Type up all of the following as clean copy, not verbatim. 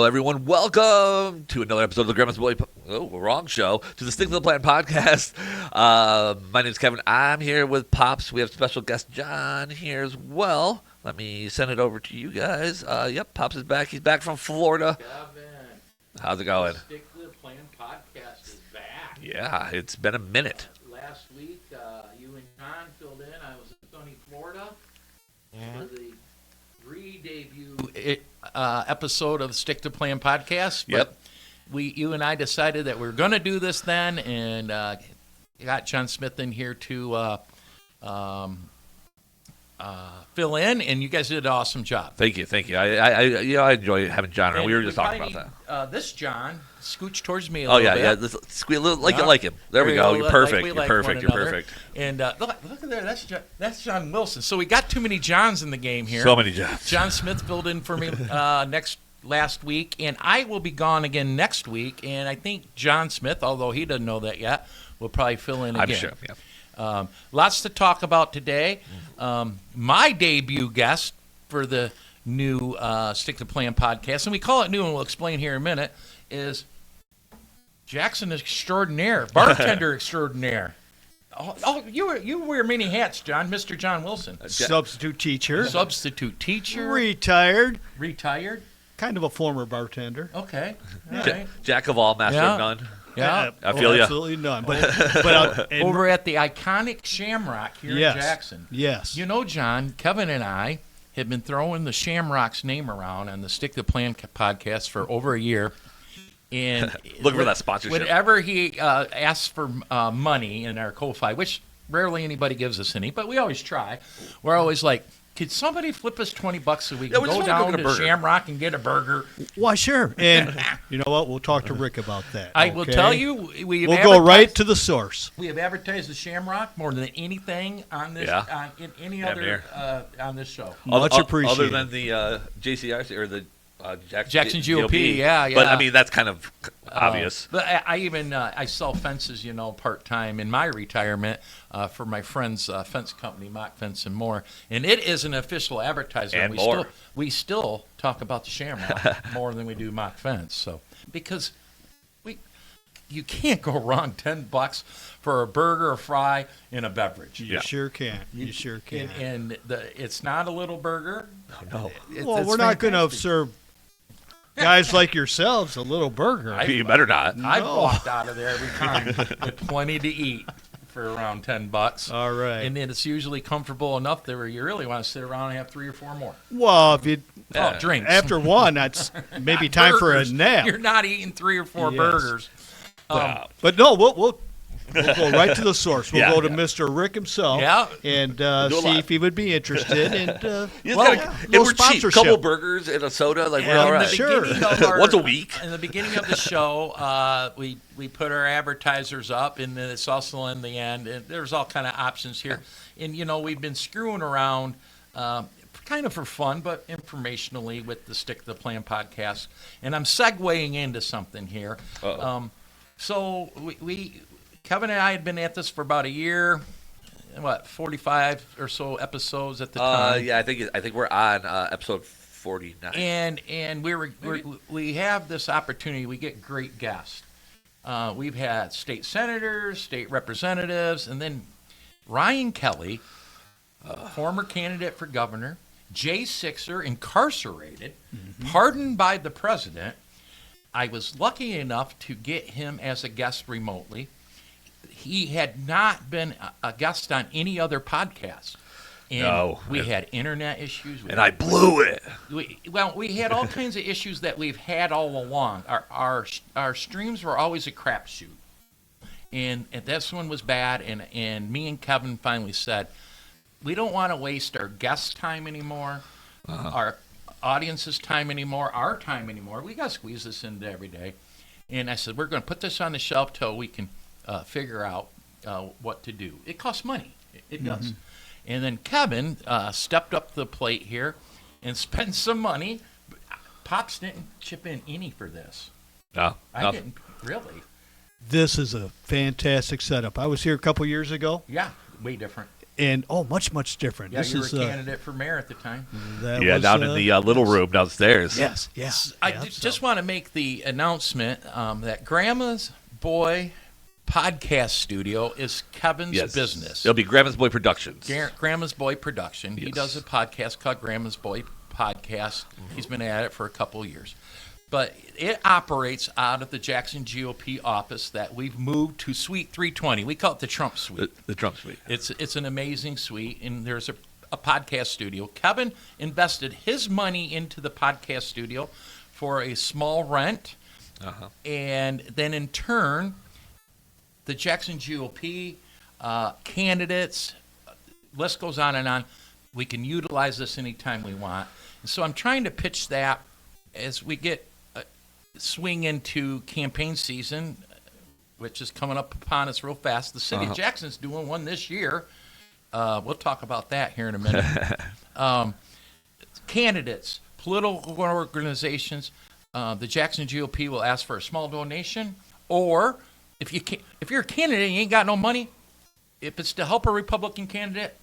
Hello, everyone. Welcome to another episode of the Grandma's Boy. Wrong show. To the Stick to the Plan podcast. My name is Kevin. I'm here with Pops. We have special guest John here as well. Let me send it over to you guys. Yep, Pops is back. He's back from Florida. Kevin, how's it going? The Stick to the Plan podcast is back. Yeah, it's been a minute. Last week, you and John filled in. I was in sunny Florida for the re-debut episode of the Stick to the Plan podcast. Yep. You and I decided that we were going to do this then, and got John Smith in here to fill in, and you guys did an awesome job. Thank you. I enjoy having John around. We were just talking about that. This John, scooch towards me a Oh, little yeah, bit. yeah. Squeal, like him. There we go. You're perfect. You're perfect. And look at there. That's John Wilson. So we got too many Johns in the game here. So many Johns. John Smith filled in for me last week, and I will be gone again next week. And I think John Smith, although he doesn't know that yet, will probably fill in again. I'm sure. Yeah. Lots to talk about today. My debut guest for the new Stick to Plan podcast, and we call it new, and we'll explain here in a minute, is Jackson extraordinaire, bartender extraordinaire. Oh, you wear many hats, John. Mr. John Wilson. Substitute teacher. Retired. Kind of a former bartender. Okay. All right. Jack of all, master of none. Yeah. I feel you. Absolutely none. But over at the iconic Shamrock here in Jackson. Yes. You know, John, Kevin and I have been throwing the Shamrock's name around on the Stick to the Plan podcast for over a year. And looking for that sponsorship. Whenever he asks for money in our Ko-Fi, which rarely anybody gives us any, but we always try. We're always like, could somebody flip us $20 so we can go down to Shamrock and get a burger? Why, sure. And you know what? We'll talk to Rick about that. I will tell you, we'll go right to the source. We have advertised the Shamrock more than anything on this on this show. Much appreciated. Other than the JCRC or the Jackson GOP, yeah. But I mean, that's kind of obvious. But I even I sell fences, part time in my retirement for my friend's fence company, Mock Fence and More, and it is an official advertisement. And we still talk about the Shamrock more than we do Mock Fence, so because you can't go wrong. $10 for a burger, a fry, and a beverage. You sure can. You sure can. And it's not a little burger. No. Well, we're not going to serve guys like yourselves a little burger. You better not. I've walked out of there every time with plenty to eat for around $10. All right. And then it's usually comfortable enough that you really want to sit around and have 3 or 4 more. Well, if you drinks. After one, that's maybe time for a nap. You're not eating 3 or 4 burgers. But no, we'll go right to the source. We'll go to Mr. Rick himself and see if he would be interested. And we're cheap. Couple burgers and a soda, like we're all right. Sure. Once a week. In the beginning of the show, we put our advertisers up, and then it's also in the end. And there's all kind of options here. And, we've been screwing around kind of for fun, but informationally with the Stick to the Plan podcast. And I'm segueing into something here. So Kevin and I had been at this for about a year. 45 or so episodes at the time. Yeah, I think we're on episode 49. And we have this opportunity. We get great guests. We've had state senators, state representatives, and then Ryan Kelly, former candidate for governor, Jay Sixer, incarcerated, pardoned by the president. I was lucky enough to get him as a guest remotely. He had not been a guest on any other podcast. And we had internet issues. And I blew it. We had all kinds of issues that we've had all along. Our streams were always a crapshoot. And this one was bad. And me and Kevin finally said, we don't want to waste our guest time anymore, our audience's time anymore, our time anymore. We got to squeeze this into every day. And I said, we're going to put this on the shelf till we can figure out what to do. It costs money. It does. And then Kevin stepped up to the plate here and spent some money. Pops didn't chip in any for this. No. I didn't, really. This is a fantastic setup. I was here a couple years ago. Yeah, way different. And much different. Yeah, you were a candidate for mayor at the time. Down in the little room downstairs. Yes, yeah. I just want to make the announcement that Grandma's Boy Podcast Studio is Kevin's business. It'll be Grandma's Boy Productions. Grandma's Boy Production. He does a podcast called Grandma's Boy Podcast. Mm-hmm. He's been at it for a couple of years. But it operates out of the Jackson GOP office that we've moved to Suite 320. We call it the Trump Suite. The Trump Suite. It's an amazing suite, and there's a podcast studio. Kevin invested his money into the podcast studio for a small rent, and then in turn, the Jackson GOP candidates, list goes on and on. We can utilize this anytime we want. And so I'm trying to pitch that as we get swing into campaign season, which is coming up upon us real fast. The city of Jackson's doing one this year. We'll talk about that here in a minute. Candidates, political organizations, the Jackson GOP will ask for a small donation, or if you're a candidate and you ain't got no money, if it's to help a Republican candidate,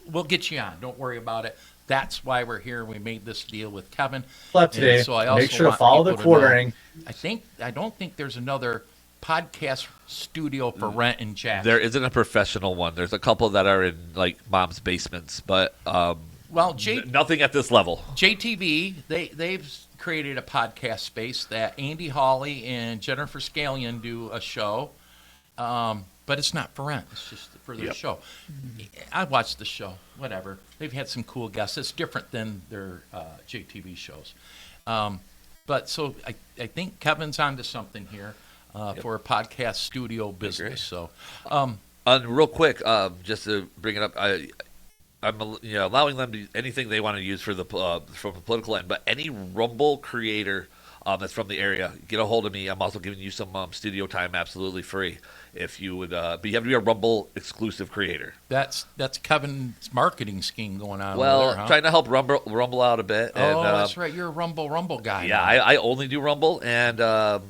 we'll get you on. Don't worry about it. That's why we're here. We made this deal with Kevin. Today. So I also make sure to follow the quartering. I don't think there's another podcast studio for rent in Jackson. There isn't a professional one. There's a couple that are in like mom's basements, but nothing at this level. JTV, they've created a podcast space that Andy Hawley and Jennifer Scallion do a show, but it's not for rent. It's just for their show. I watched the show. Whatever. They've had some cool guests. It's different than their JTV shows. But so I think Kevin's onto something here for a podcast studio business. So, real quick, just to bring it up, I'm allowing them to anything they want to use for the from a political end, but any Rumble creator that's from the area, get a hold of me. I'm also giving you some studio time absolutely free. If you would, but you have to be a Rumble exclusive creator. That's Kevin's marketing scheme going on. Well, over there, huh? Trying to help Rumble out a bit. And, that's right. You're a Rumble guy. Yeah, I only do Rumble, and so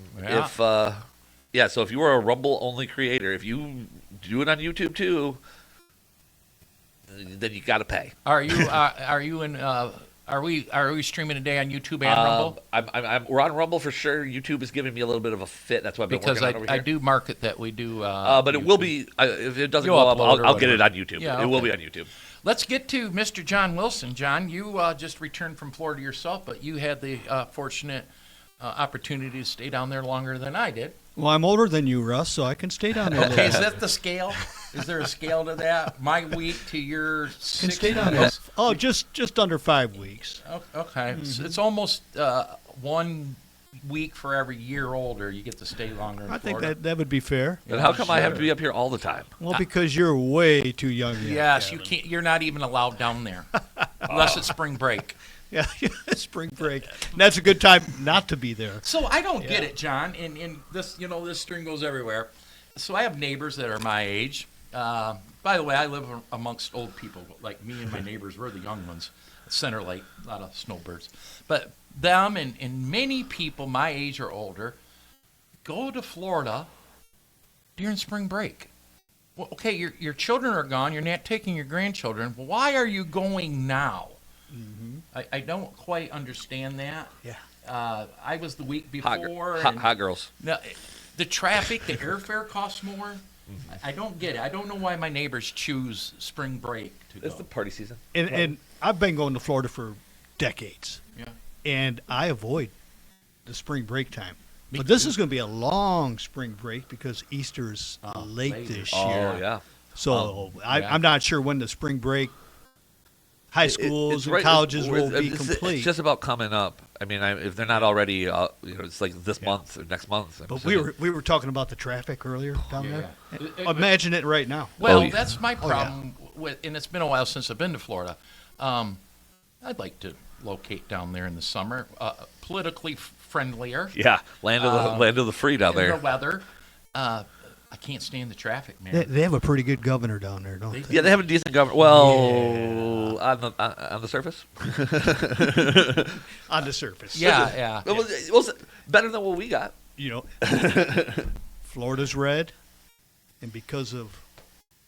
if you are a Rumble only creator, if you do it on YouTube too, then you got to pay. Are you in? Are we streaming today on YouTube and Rumble? We're on Rumble for sure. YouTube is giving me a little bit of a fit. That's why I've been working on it over here. I do market that we do. But YouTube. It will be if it doesn't go up, I'll get it on YouTube. Yeah, okay. It will be on YouTube. Let's get to Mr. John Wilson. John, you just returned from Florida yourself, but you had the fortunate opportunity to stay down there longer than I did. Well, I'm older than you, Russ, so I can stay down there. Okay, is that the scale? Is there a scale to that? My week to your 6 months? Oh, just under 5 weeks. Okay, mm-hmm. It's almost 1 week for every year older. You get to stay longer in Florida. I think that would be fair. And how come I have to be up here all the time? Well, because you're way too young. Yes, you can't. You're not even allowed down there unless it's spring break. Yeah, spring break. And that's a good time not to be there. So I don't get it, John. And this, this string goes everywhere. So I have neighbors that are my age. By the way, I live amongst old people. Like me and my neighbors, we're the young ones. Center Lake, a lot of snowbirds. But them and many people my age or older go to Florida during spring break. Well, okay, your children are gone. You're not taking your grandchildren. Why are you going now? Mm-hmm. I don't quite understand that. Yeah. I was the week before. Hot girls. No, the traffic, the airfare costs more. Mm-hmm. I don't get it. I don't know why my neighbors choose spring break to go. It's the party season. And I've been going to Florida for decades. Yeah. And I avoid the spring break time. But this is going to be a long spring break because Easter's late this year. Oh, yeah. So I'm not sure when the spring break high schools and colleges will be complete. It's just about coming up. I mean, if they're not already, it's like this month or next month. But we were talking about the traffic earlier down there. Imagine it right now. Well, that's my problem with, and it's been a while since I've been to Florida. I'd like to locate down there in the summer, politically friendlier. Yeah, land of the free down there. The weather. I can't stand the traffic, man. They have a pretty good governor down there, don't they? Yeah, they have a decent governor. Well, on the surface. On the surface. Yeah. It was better than what we got. Florida's red, and because of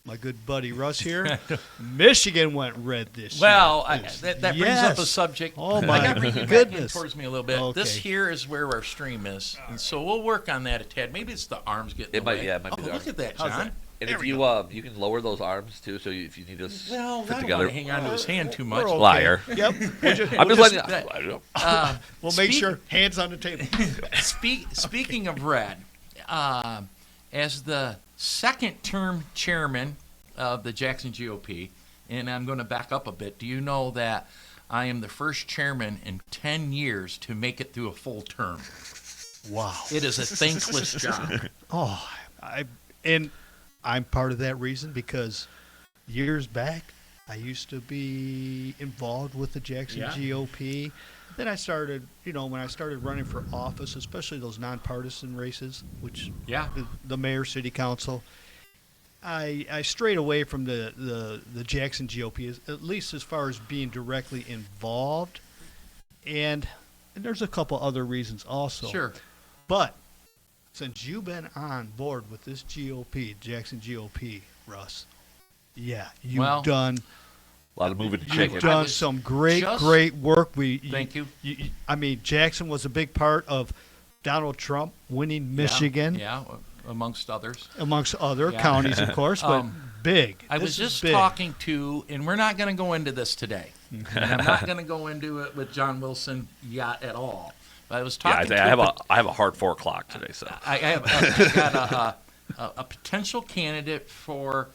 my good buddy Russ here. Michigan went red this well, year. That brings up a subject. Oh, I my got to bring you goodness. back in towards me a little bit. Okay. This here is where our stream is, and so we'll work on that a tad. Maybe it's the arms getting It might, away. yeah, it might be the look arms. at that, How's John. that? And if you you can lower those arms too, so if you need to Well, I fit don't together. want to hang on to his hand too much. We're okay. Liar. Yep. I'm just letting you. I don't know. We'll make sure hands on the table. Speaking of red, as the second-term chairman of the Jackson GOP, and I'm going to back up a bit, do you know that I am the first chairman in 10 years to make it through a full term? Wow. It is a thankless job. Oh, I'm part of that reason because years back I used to be involved with the Jackson GOP. Then I started, when I started running for office, especially those nonpartisan races, which the mayor, city council, I strayed away from the Jackson GOP, at least as far as being directly involved. And there's a couple other reasons also. Sure. But since you've been on board with this GOP, Jackson GOP, Russ, you've done A lot of moving and shaking. You've done some great work. Thank you. I mean, Jackson was a big part of Donald Trump winning Michigan. Yeah, amongst others. Amongst other counties, of course, but big. I was just talking to, and we're not going to go into this today. And I'm not going to go into it with John Wilson yet at all. But I was talking to I have a hard 4 o'clock today, so. I got a potential candidate for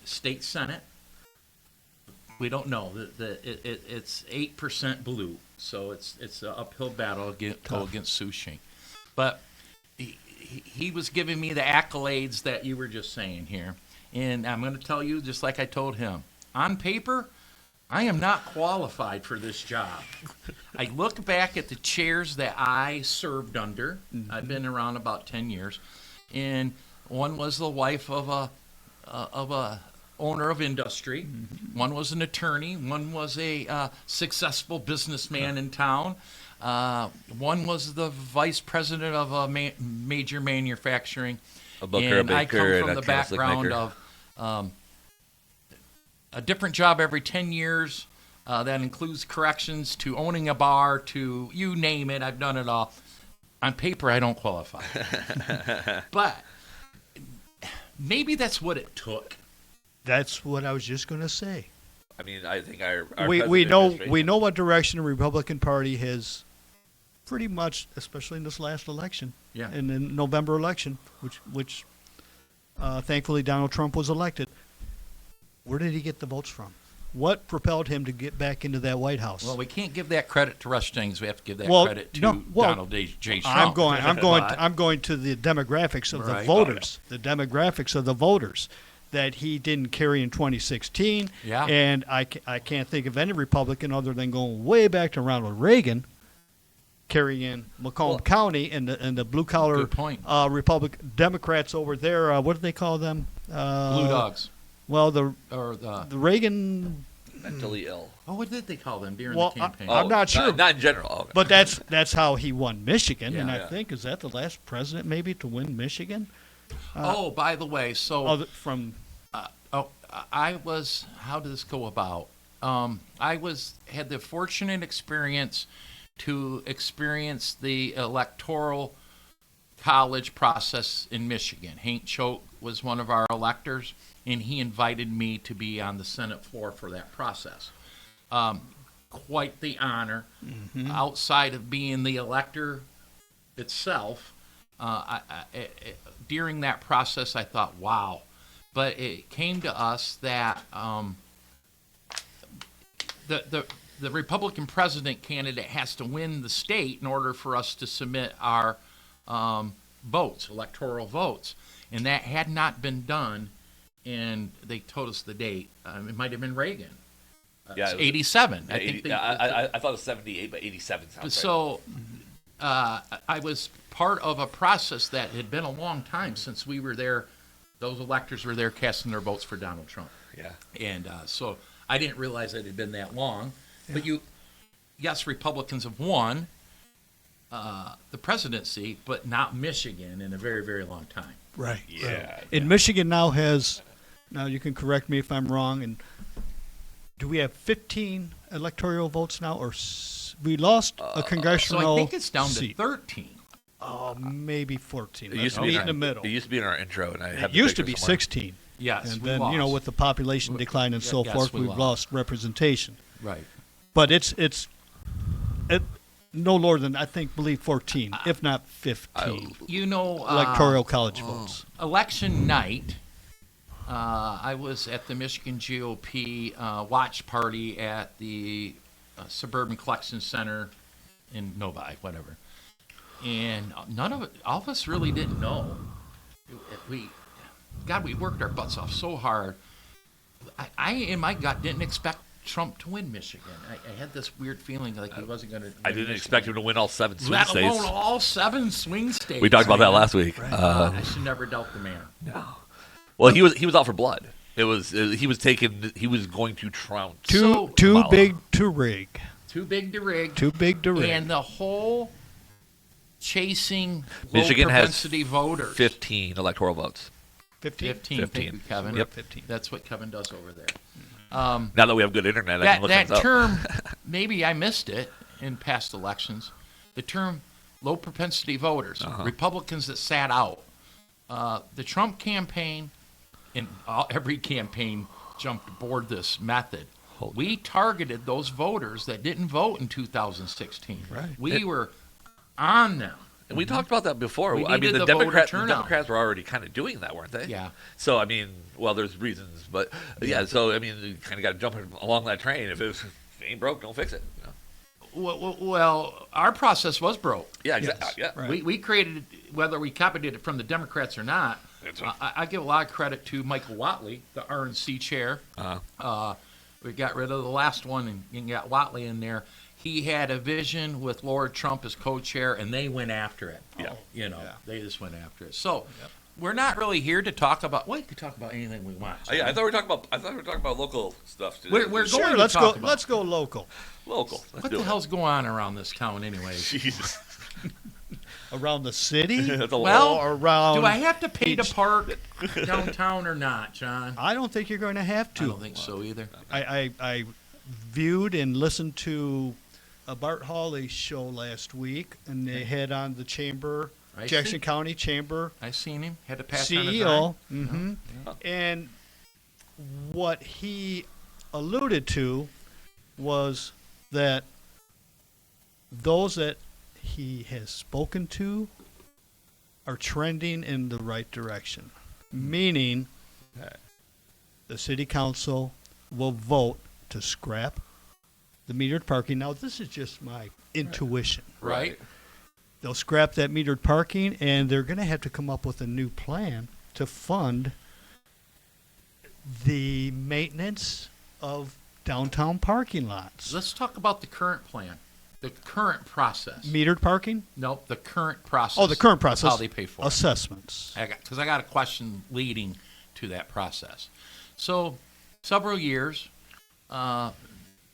state senate. We don't know. It's 8% blue, so it's an uphill battle against Sue Shink. But he was giving me the accolades that you were just saying here. And I'm going to tell you, just like I told him, on paper, I am not qualified for this job. I look back at the chairs that I served under. Mm-hmm. I've been around about 10 years. And one was the wife of a owner of industry. Mm-hmm. One was an attorney. One was a successful businessman in town. One was the vice president of a major manufacturing. A booker, and a baker, I come from and the a candlestick background maker. of a different job every 10 years. That includes corrections to owning a bar to you name it. I've done it all. On paper, I don't qualify. But maybe that's what it took. That's what I was just going to say. I mean, I think our we know what direction the Republican Party has pretty much, especially in this last election, in the November election, which thankfully Donald Trump was elected. Where did he get the votes from? What propelled him to get back into that White House? Well, we can't give that credit to Rush Jennings. We have to give that credit to Donald J. Trump. I'm going to the demographics of the voters. The demographics of the voters that he didn't carry in 2016. Yeah. And I can't think of any Republican other than going way back to Ronald Reagan carrying Macomb County and the blue collar Democrats over there. What do they call them? Blue dogs. Well, the Reagan mentally ill. Oh, what did they call them during the campaign? I'm not sure. Not in general. But that's how he won Michigan, and I think is that the last president maybe to win Michigan? By the way, so I was. How did this go about? I had the fortunate experience to experience the electoral college process in Michigan. Hank Choate was one of our electors, and he invited me to be on the Senate floor for that process. Quite the honor. Mm-hmm. Outside of being the elector itself, during that process, I thought, wow. But it came to us that the Republican president candidate has to win the state in order for us to submit our votes, electoral votes. And that had not been done, and they told us the date. It might have been Reagan. It was 87. I think I thought it was 78, but 87 sounds right. So I was part of a process that had been a long time since we were there. Those electors were there casting their votes for Donald Trump. Yeah. And so I didn't realize it had been that long. Yeah. But yes, Republicans have won the presidency, but not Michigan in a very, very long time. Right. Yeah. And Michigan now has Now you can correct me if I'm wrong. And do we have 15 electoral votes now, or we lost a So congressional I think it's down to seat? 13. Oh, maybe 14. It used to Let's be meet in the middle. It used to be in our intro, and I had It the used to picture be somewhere. 16. Yes, And we then, lost. with the population decline and so Yes, forth, we we've lost representation. Right. But it's no lower than, I believe 14, if not 15 You know, electoral college votes. election night, I was at the Michigan GOP watch party at the Suburban Collection Center in Novi, whatever. And all of us really didn't know. We worked our butts off so hard. I in my gut, didn't expect Trump to win Michigan. I had this weird feeling like he wasn't going to. I didn't expect him to win all 7 swing let states. alone all 7 swing states. We talked about that man. last week. I should never doubt the man. No. Well, he was out for blood. He was going to trounce. Too Kamala. big to rig. Too big to rig. Too big to rig. And the whole chasing Michigan low has propensity voters. 15 electoral votes. 15? 15. Thank you, Kevin. Yep. 15. That's what Kevin does over there. Now that we have good internet, I can look That things up. term, maybe I missed it in past elections. The term low propensity voters, Republicans that sat out. The Trump campaign and every campaign jumped aboard this method. We targeted those voters that didn't vote in 2016. Right. We were on them. And we talked about that before. We I mean, needed the the voter Democrats turnout. were already kind of doing that, weren't they? Yeah. So, I mean, well, there's reasons, but yeah. So, I mean, you kind of got to jump along that train. If it ain't broke, don't fix it. You know? Well, our process was broke. Yeah, exactly. Yes. Yeah. Right. We created, whether we copied it from the Democrats or not, That's right. I give a lot of credit to Michael Whatley, the RNC chair. We got rid of the last one and got Whatley in there. He had a vision with Lord Trump as co-chair, and they went after it. Yeah. They just went after it. So we're not really here to talk about. We can talk about anything we want. Yeah, I thought we were talking about local stuff today. We're going Sure, to let's talk go. about Let's go local. local. Let's what do the it. hell's going on around this town, anyway. Jesus. Around the city? That's a Well, Or around do I have to pay to each- park downtown or not, John? I don't think you're going to have to. I don't think so either. I viewed and listened to a Bart Hawley show last week, and they had on the chamber, I Jackson see. County Chamber I seen him. Had to pass on his CEO. eye. hmm And what he alluded to was that those that he has spoken to are trending in the right direction, meaning the city council will vote to scrap the metered parking. Now, this is just my intuition. Right? They'll scrap that metered parking, and they're going to have to come up with a new plan to fund the maintenance of downtown parking lots. Let's talk about the current plan, the current process. Metered parking? Nope, the current process. Oh, the current of process. How they pay for it. Assessments. Because I got a question leading to that process. So, several years,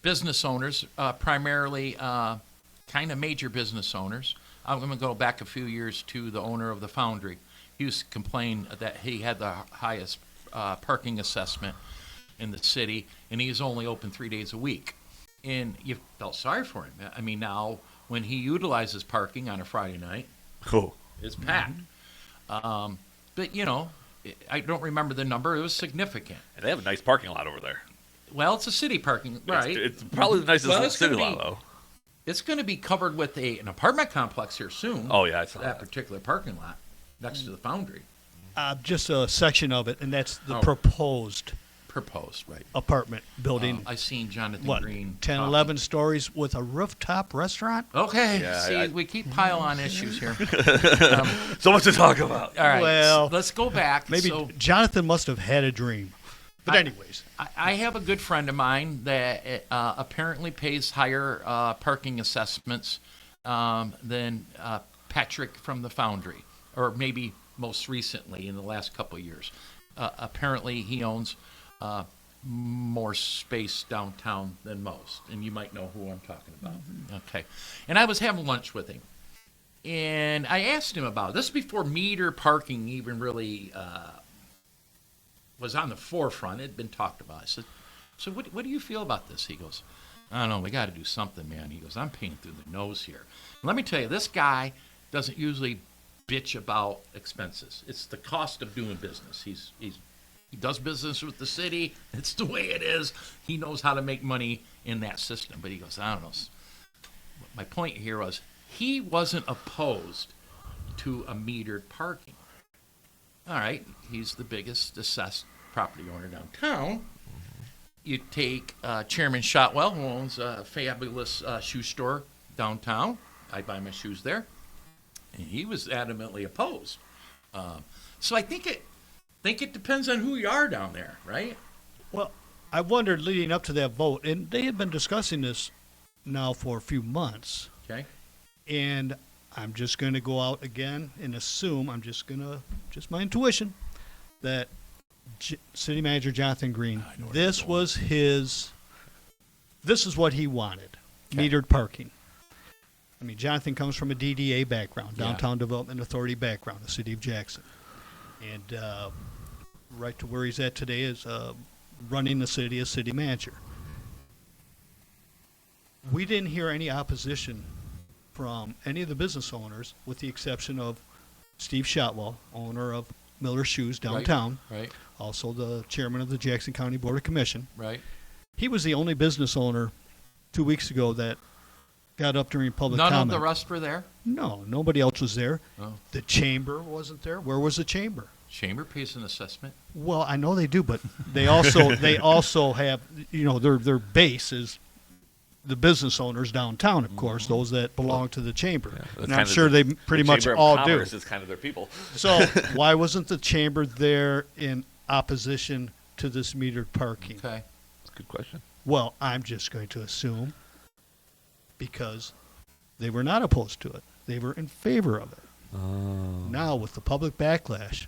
business owners, primarily kind of major business owners. I'm going to go back a few years to the owner of the foundry. He used to complain that he had the highest parking assessment in the city, and he was only open 3 days a week. And you felt sorry for him. I mean, now when he utilizes parking on a Friday night, Cool. it's packed. But, I don't remember the number. It was significant. And they have a nice parking lot over there. Well, it's a city parking, right? It's probably the nicest Well, in the it's city gonna lot, be- though. It's going to be covered with an apartment complex here soon. Oh, yeah, I saw that that. particular parking lot next to the foundry. Just a section of it, and that's the Oh. proposed Proposed, right? apartment building. I seen Jonathan What, Green. 10, talking. 11 stories with a rooftop restaurant? Okay. Yeah, See, we keep pile on issues here. So much to talk about. All right. Well, let's go back. Maybe So, Jonathan must have had a dream. But anyways, I have a good friend of mine that apparently pays higher parking assessments than Patrick from the foundry, or maybe most recently in the last couple of years. Apparently, he owns more space downtown than most, and you might know who I'm talking about. Okay. And I was having lunch with him, and I asked him about it. This is before meter parking even really was on the forefront. It had been talked about. I said, so what do you feel about this? He goes, I don't know. We got to do something, man. He goes, I'm paying through the nose here. And let me tell you, this guy doesn't usually bitch about expenses. It's the cost of doing business. He does business with the city. It's the way it is. He knows how to make money in that system. But he goes, I don't know. My point here was he wasn't opposed to a metered parking. All right, he's the biggest assessed property owner downtown. You take Chairman Shotwell, who owns a fabulous shoe store downtown. I buy my shoes there. And he was adamantly opposed. So I think it depends on who you are down there, right? Well, I wondered leading up to that vote, and they had been discussing this now for a few months. Okay. And I'm just going to go out again and assume, just my intuition, that City Manager Jonathan Green, this is what he wanted, Okay. metered parking. I mean, Jonathan comes from a DDA background, Downtown Development Authority background, the City of Jackson. And right to where he's at today is running the city as city manager. We didn't hear any opposition from any of the business owners, with the exception of Steve Shotwell, owner of Miller Shoes downtown, Right. also the chairman of the Jackson County Board of Commission. Right. He was the only business owner 2 weeks ago that got up during public None comment. of the rest were there? No, nobody else was there. Oh. The chamber wasn't there. Where was the chamber? Chamber pays an assessment. Well, I know they do, but they also have, their base is the business owners downtown, of course, those that belong to the chamber. Yeah, And I'm sure they pretty much Chamber of all do. Commerce is kind of their people. So why wasn't the chamber there in opposition to this metered parking? Okay. That's a good question. Well, I'm just going to assume because they were not opposed to it. They were in favor of it. Oh. Now, with the public backlash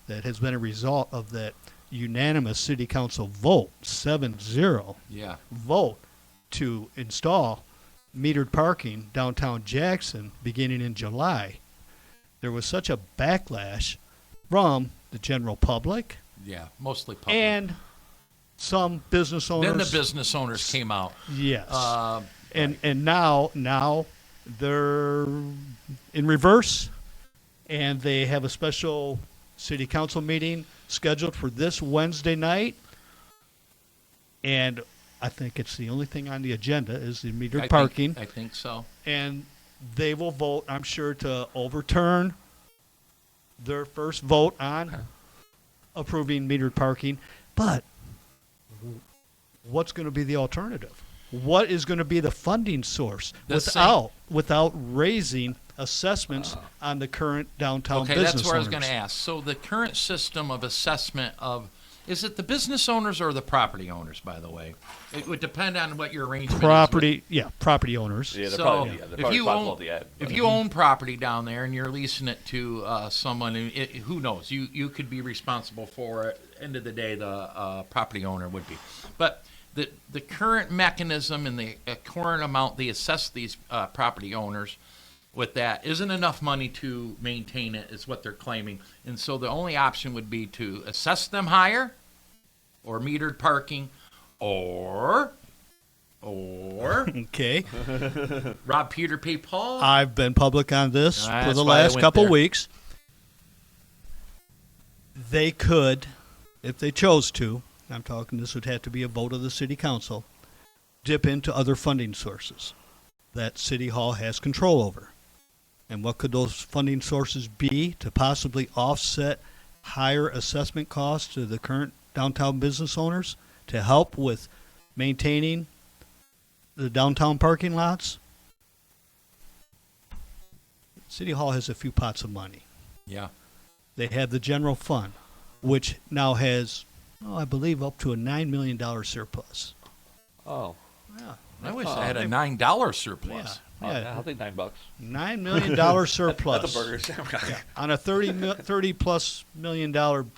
that has been a result of that unanimous city council vote, 7-0 Yeah. vote to install metered parking downtown Jackson beginning in July, there was such a backlash from the general public Yeah. Mostly public. and some business owners. then the business owners came out. Yes. Right. And now they're in reverse, and they have a special city council meeting scheduled for this Wednesday night. And I think it's the only thing on the agenda is the metered parking. I think so. And they will vote, I'm sure, to overturn their first vote on approving metered parking. But what's going to be the alternative? What is going to be the funding source without raising assessments on the current downtown business owners? Okay, that's where I was going to ask. So the current system of assessment of, is it the business owners or the property owners, by the way? It would depend on what your arrangement Property owners. Yeah, they're So, probably, if they're probably you responsible own- at the end. If you own property down there and you're leasing it to someone, who knows? You could be responsible for it. End of the day, the property owner would be. But the current mechanism and the current amount they assess these property owners with that isn't enough money to maintain it, is what they're claiming. And so the only option would be to assess them higher, or metered parking, or Okay. rob Peter, pay Paul. I've been public on this for That's the why I last went couple there. weeks. They could, if they chose to, I'm talking this would have to be a vote of the city council, dip into other funding sources that City Hall has control over. And what could those funding sources be to possibly offset higher assessment costs to the current downtown business owners to help with maintaining the downtown parking lots? City Hall has a few pots of money. Yeah. They have the general fund, which now has, I believe, up to a $9 million surplus. Oh. Yeah. I wish I had a $9 surplus. Yeah. I'll take $9. $9 million surplus. That's a burger. On a $30+ million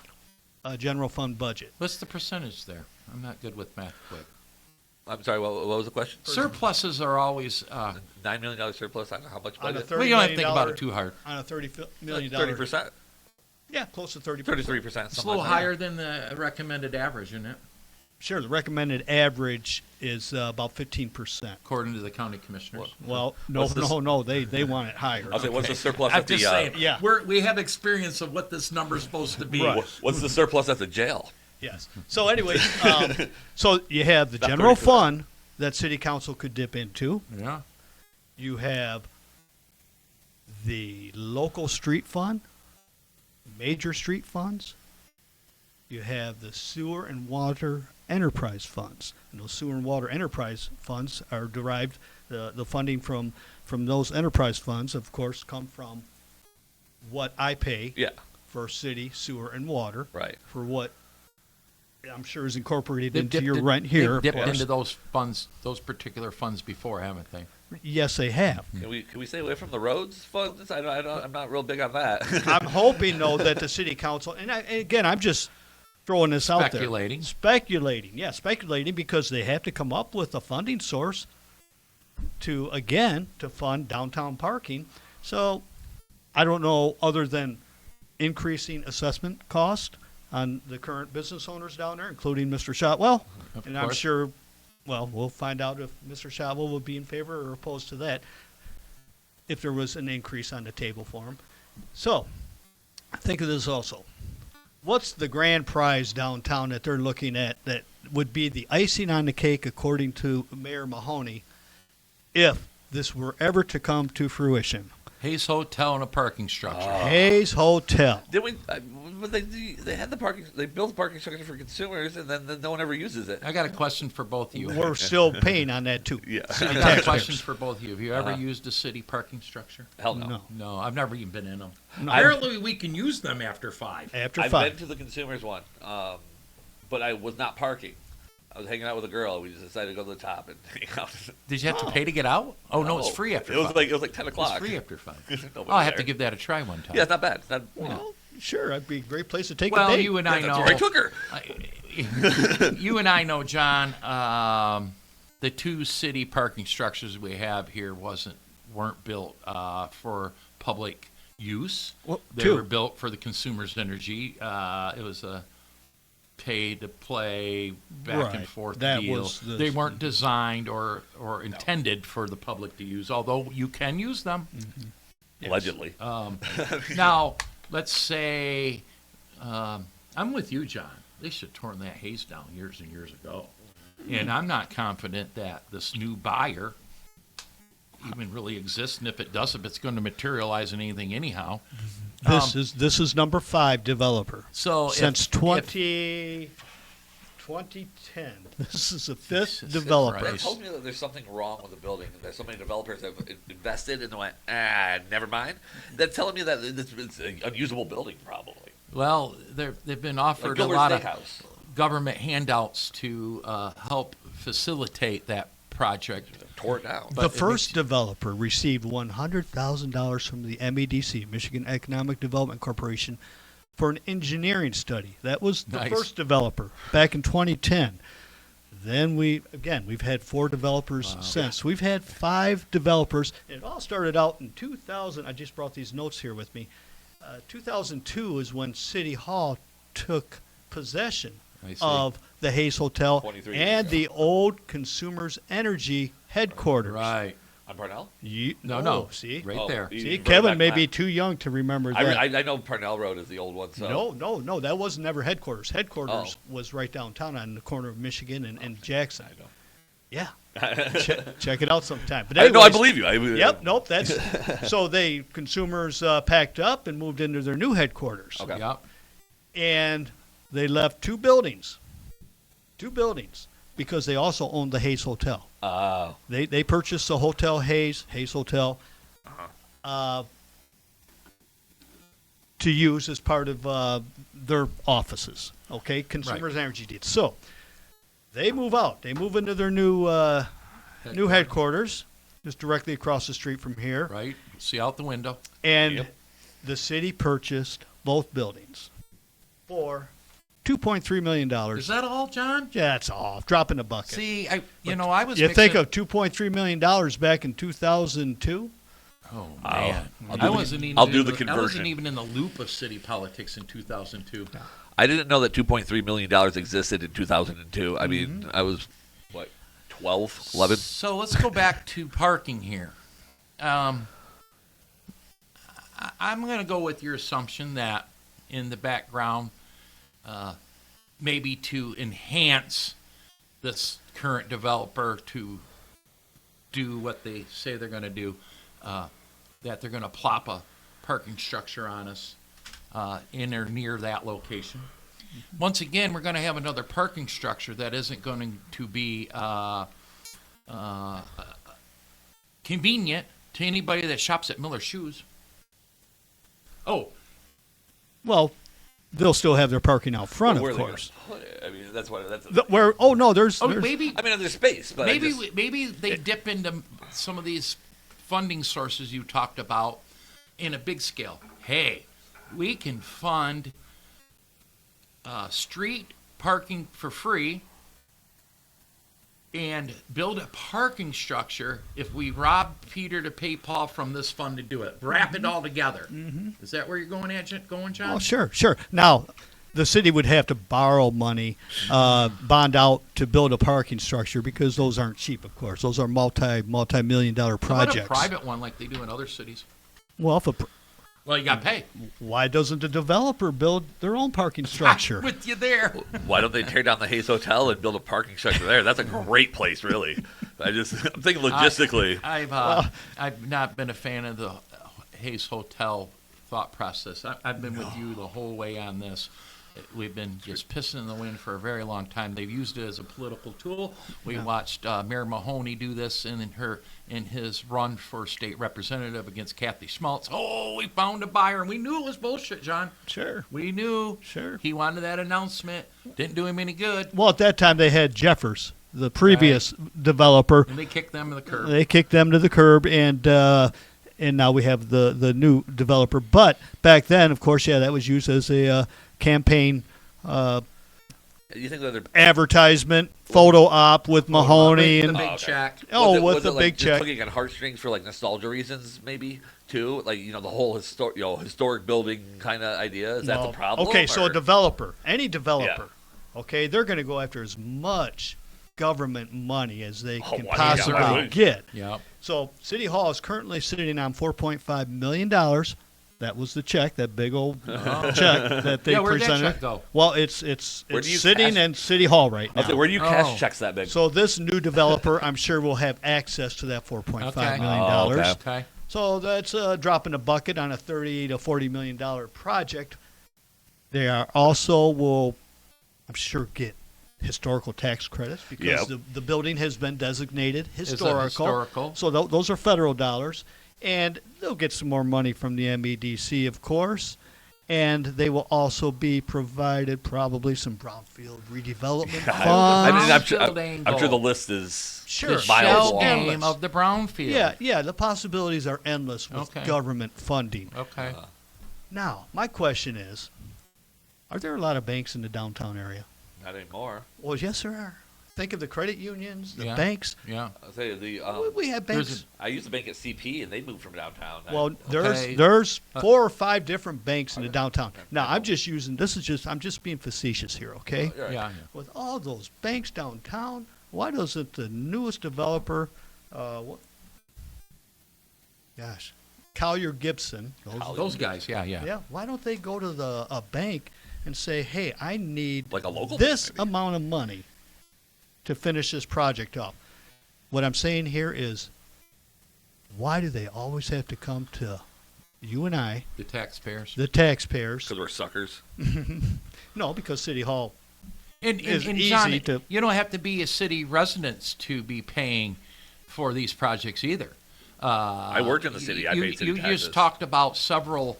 general fund budget. What's the percentage there? I'm not good with math quick. I'm sorry, what was the question? Surpluses are always, $9 million surplus. I don't know how much On a budget. $30 well, you don't have to million think about it too hard. On a $30 million. 30%. Yeah, close to 30%. 33%. It's a little higher than the recommended average, isn't it? Sure, the recommended average is about 15%. According to the county commissioners. Well, What's this- no, they want it higher. I'll say, what's the surplus I'm at the just saying, yeah. we have experience of what this number's supposed to be. Right. what's the surplus at the jail? Yes. So anyway, so you have the About general 30%. fund that city council could dip into. Yeah. You have the local street fund, major street funds. You have the sewer and water enterprise funds. And those sewer and water enterprise funds are derived, the funding from those enterprise funds, of course, come from what I pay Yeah, for city, sewer, and water. right. For what I'm sure is incorporated They've into dipped your in- rent here. They've of dipped course. into those funds, those particular funds before, haven't they? Yes, they have. Can we stay away from the roads funds? I'm not real big on that. I'm hoping, though, that the city council, and again, I'm just throwing this out there. Speculating. Speculating because they have to come up with a funding source to fund downtown parking. So I don't know, other than increasing assessment cost on the current business owners down there, including Mr. Shotwell. Of And I'm course. sure, well, we'll find out if Mr. Shotwell will be in favor or opposed to that, if there was an increase on the table for him. So, think of this also. What's the grand prize downtown that they're looking at that would be the icing on the cake, according to Mayor Mahoney, if this were ever to come to fruition? Hayes Hotel and a parking structure. Hayes Hotel. Did we? But they had the parking. They built the parking structure for consumers, and then no one ever uses it. I got a question for both of you. We're still paying on that, too. Yeah. I got questions for both of you. Have you ever Uh-huh. used a city parking structure? Hell no. No. No, I've never even been in them. No. Apparently, we can use them after 5. After I've 5. been to the consumers one, but I was not parking. I was hanging out with a girl. We just decided to go to the top and hang out. Did you have to pay to get out? Oh, no, it's free after It was 5. like 10 It's o'clock. free after 5. Nobody Oh, I have to there. give that a try one time. Yeah, it's not bad. It's not, Well, sure, that'd be a great place to take a Well, date. you and I that's know. where I took her. You and I know, John. The 2 city parking structures we have here weren't built for public use. Well, They 2. were built for the consumer's energy. It was a pay to play back and Right. forth That deal. was the- They weren't designed or intended for the public to use, although you can use them. Allegedly. Now, let's say I'm with you, John. They should have torn that Hayes down years and years ago. And I'm not confident that this new buyer even really exists. And if it does, if it's going to materialize in anything anyhow. This is number 5 developer. So Since if- 2010. This is the 5th Jesus developer. That Christ. told me that there's something wrong with the building. That so many developers have invested and went, never mind. That's telling me that it's an unusable building, probably. Well, they've been Like offered a Gilbert's lot of Steakhouse. government handouts to help facilitate that project. Tore it down. But The it first makes- developer received $100,000 from the MEDC, Michigan Economic Development Corporation, for an engineering study. That was the Nice. first developer back in 2010. Then we've had 4 developers since. We've had 5 developers. It all started out in 2000. I just brought these notes here with me. 2002 is when City Hall took possession I see. of the Hayes Hotel 23 years and ago. the old Consumers Energy headquarters. Right. On Parnell? No. See, Right Oh, there. you- see, you brought it Kevin back may back. be too young to remember that. I know Parnell Road is the old one. So No, that was never headquarters. Headquarters Oh. was right downtown on the corner of Michigan and Jackson. I know. Yeah, check it out sometime. But I anyways, believe you. Yep, nope. That's so they consumers packed up and moved into their new headquarters, Okay. Yep. and they left 2 buildings, because they also owned the Hayes Hotel. They purchased the Hotel Hayes Hotel, to use as part of their offices. Okay, Consumers Energy did. So they move out. They move into their new headquarters, just directly across the street from here. Right. See out the window. And Yep. the city purchased both buildings for $2.3 million. Is that all, John? That's all. Drop in the bucket. See, I was. You think mixing- of $2.3 million back in 2002? Oh man, I'll do the I conversion. wasn't even in the loop of city politics in 2002. I didn't know that $2.3 million existed in 2002. I mean, I was, 12, 11? So let's go back to parking here. I'm going to go with your assumption that in the background, maybe to enhance this current developer to do what they say they're going to do, that they're going to plop a parking structure on us in or near that location. Once again, we're going to have another parking structure that isn't going to be convenient to anybody that shops at Miller Shoes. Oh, Well, they'll still have their parking out front, Where of are they gonna course. put it? I mean, that's what. That's. There's maybe I mean, there's space, but maybe they dip into some of these funding sources you talked about in a big scale. Hey, we can fund street parking for free and build a parking structure if we rob Peter to pay Paul from this fund to do it. Wrap it all together. Is that where you're going, John? Oh, sure. Now, the city would have to borrow money, bond out to build a parking structure because those aren't cheap, of course. Those are multi-million-dollar How about projects. a private one like they do in other cities? Well, Well, you got to pay. why doesn't the developer build their own parking structure? I'm with you there. Why don't they tear down the Hayes Hotel and build a parking structure there? That's a great place, really. I'm thinking logistically. I've not been a fan of the Hayes Hotel thought process. I've been with you the whole way on this. We've been just pissing in the wind for a very long time. They've used it as a political tool. We watched Mayor Mahoney do this in his run for state representative against Kathy Schmaltz. Oh, we found a buyer, and we knew it was bullshit, John. Sure. We knew. Sure. He wanted that announcement. Didn't do him any good. Well, at that time, they had Jeffers, the previous developer. And they kicked them to the curb. They kicked them to the curb, and now we have the new developer. But back then, of course, that was used as a campaign You think that they're advertisement, photo op with Mahoney the and big check. was the it, big just check. tugging on heartstrings for nostalgia reasons, maybe too? The whole historic building kind of idea. Is that the problem? Okay, so or- a developer, any developer, okay, they're going to go after as much government money as they can well, possibly yeah. get. Yep. So City Hall is currently sitting on $4.5 million. That was the check, that big old check that they where'd that presented. check go? Well, it's Where do you sitting cash- in City Hall right I now. was like, where do you cash Oh. checks that big? So this new developer, I'm sure, will have access to that $4.5 Okay. million. Oh, okay. Okay. So that's a drop in the bucket on a $30 to $40 million project. They are also will, I'm sure, get historical tax credits because Yep. the building has been designated Is it historical. So those are federal dollars. And they'll get some more money from the MEDC, of course. And they will also be provided probably some brownfield redevelopment funds. I mean, Brownfield I'm sure the angle. list is Sure. The miles shell long. game Endless. of the brownfield. Yeah, the possibilities are endless with Okay. government funding. Okay. Now, my question is, are there a lot of banks in the downtown area? Not anymore. Well, yes, there are. Think of the credit unions, the Yeah. banks. Yeah. I'll tell you We have banks. I used to bank at CP, and they moved from downtown. Well, Okay. there's 4 or 5 different banks in the downtown. Now, I'm just being facetious here, okay? You're right. Yeah. With all those banks downtown, why doesn't the newest developer, Collier Gibson, Those guys. Yeah. yeah, why don't they go to a bank and say, hey, I need Like a local this bank, maybe. amount of money to finish this project up? What I'm saying here is, why do they always have to come to you and I, The taxpayers. the taxpayers? Because we're suckers. No, because City Hall. And is easy John, to- you don't have to be a city resident to be paying for these projects either. I worked in the city. I paid city You taxes. just talked about several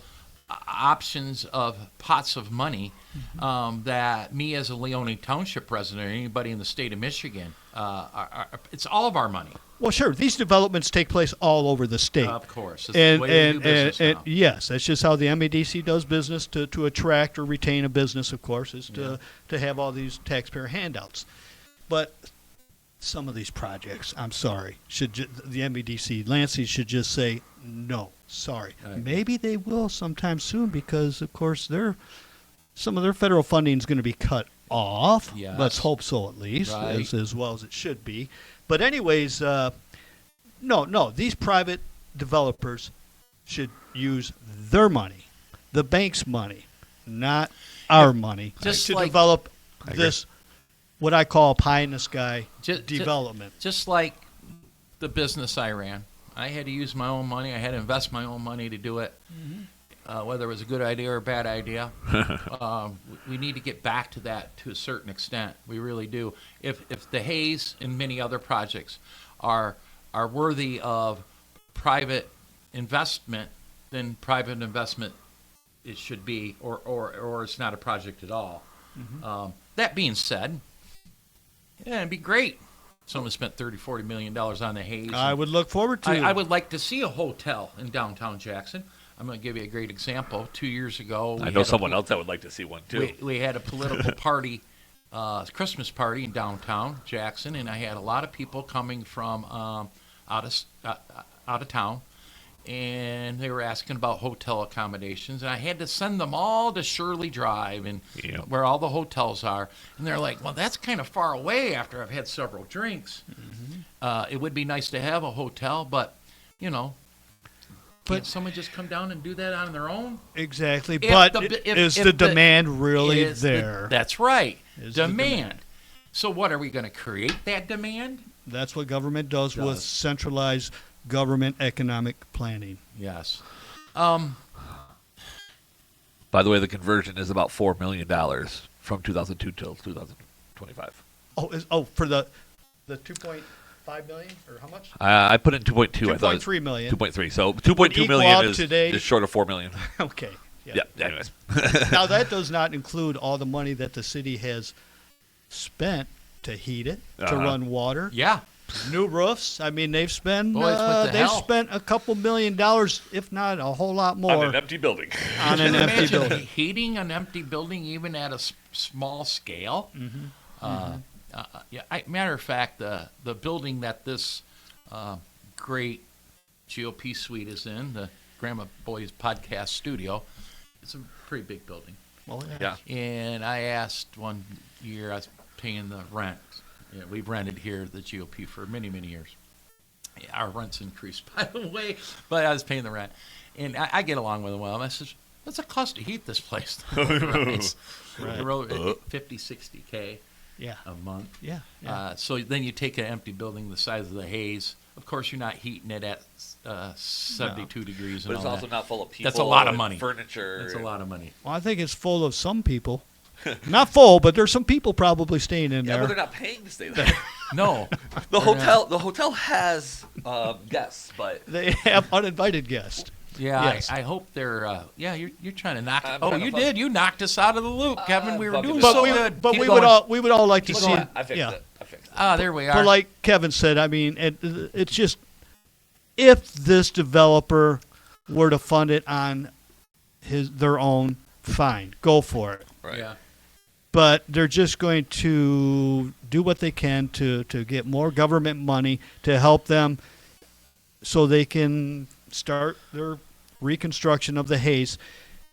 options of pots of money that me as a Leone Township resident, or anybody in the state of Michigan, it's all of our money. Well, sure, these developments take place all over the state. Of course. It's the way we do business now. Yes, that's just how the MEDC does business to attract or retain a business, of course, is to have all these taxpayer handouts. But some of these projects, I'm sorry, the MEDC, Lansing should just say, no, sorry. Right. Maybe they will sometime soon because, of course, some of their federal funding is going to be cut off. Yes. Let's hope so, at least, Right. as well as it should be. But anyways, no, these private developers should use their money, the bank's money, not our money, Just to like- develop I agree. this, what I call pie in the sky Ju- development. Just like the business I ran, I had to use my own money. I had to invest my own money to do it. Whether it was a good idea or a bad idea, we need to get back to that to a certain extent. We really do. If the Hayes and many other projects are worthy of private investment, then private investment it should be, or it's not a project at all. That being said, yeah, it'd be great. Someone spent $30-40 million on the Hayes. I would look forward to I would like to see a hotel in downtown Jackson. I'm going to give you a great example. 2 years ago, I know someone else that would like to see one too. we had a political party, Christmas party in downtown Jackson, and I had a lot of people coming from out of town, and they were asking about hotel accommodations, and I had to send them all to Shirley Drive and Yep. where all the hotels are, and they're like, well, that's kind of far away after I've had several drinks. It would be nice to have a hotel, but can't someone just come down and do that on their own? exactly. If But the- is if the the- demand really Is the- there? That's right. Is the Demand. So what, are we going to create that demand? That's what government does with Does. centralized government economic planning. Yes. By the way, the conversion is about $4 million from 2002 till 2025. For the 2.5 million or how much? I put in 2.2. I thought 2.3 million. 2.3. So 2.2 equal million out is today- just short of 4 million. Okay. Yeah. Anyways, Now that does not include all the money that the city has spent to heat it, to Uh-huh. run water, Yeah. new roofs. I mean, they've spent Boy, it's what the they've hell. spent a couple $1 million, if not a whole lot on more, an empty building. on an empty Imagine building. heating an empty building even at a small scale. Matter of fact, the building that this great GOP suite is in, the Grandma Boys podcast studio, it's a pretty big building. Well, Yeah. And I asked one year, I was paying the rent. We've rented here at the GOP for many, many years. Our rent's increased, by the way, but I was paying the rent. And I get along with them well. And I said, what's it cost to heat this place? Right. Right. 50, 60K Yeah. a month. Yeah. So then you take an empty building the size of the Hayes. Of course, you're not heating it at 72 degrees and But it's all also that. not full of people. That's a lot of and money. Furniture. That's a lot of money. Well, I think it's full of some people. Not full, but there's some people probably staying in Yeah, but there. they're not paying to stay there. No. The They're not. hotel has guests, but They have uninvited guests. Yeah, Yes. I hope they're. You're trying to knock. I'm Oh, trying to you fuck- did. You knocked us out of the loop, Kevin. We were fucking doing it. so But good. but Keep we going. would all like to Keep see. going. I fixed yeah. it. I fixed it. Ah, there we are. But like Kevin said, I mean, it's just if this developer were to fund it on their own, fine, go for it. Right. Yeah. But they're just going to do what they can to get more government money to help them so they can start their reconstruction of the Hayes.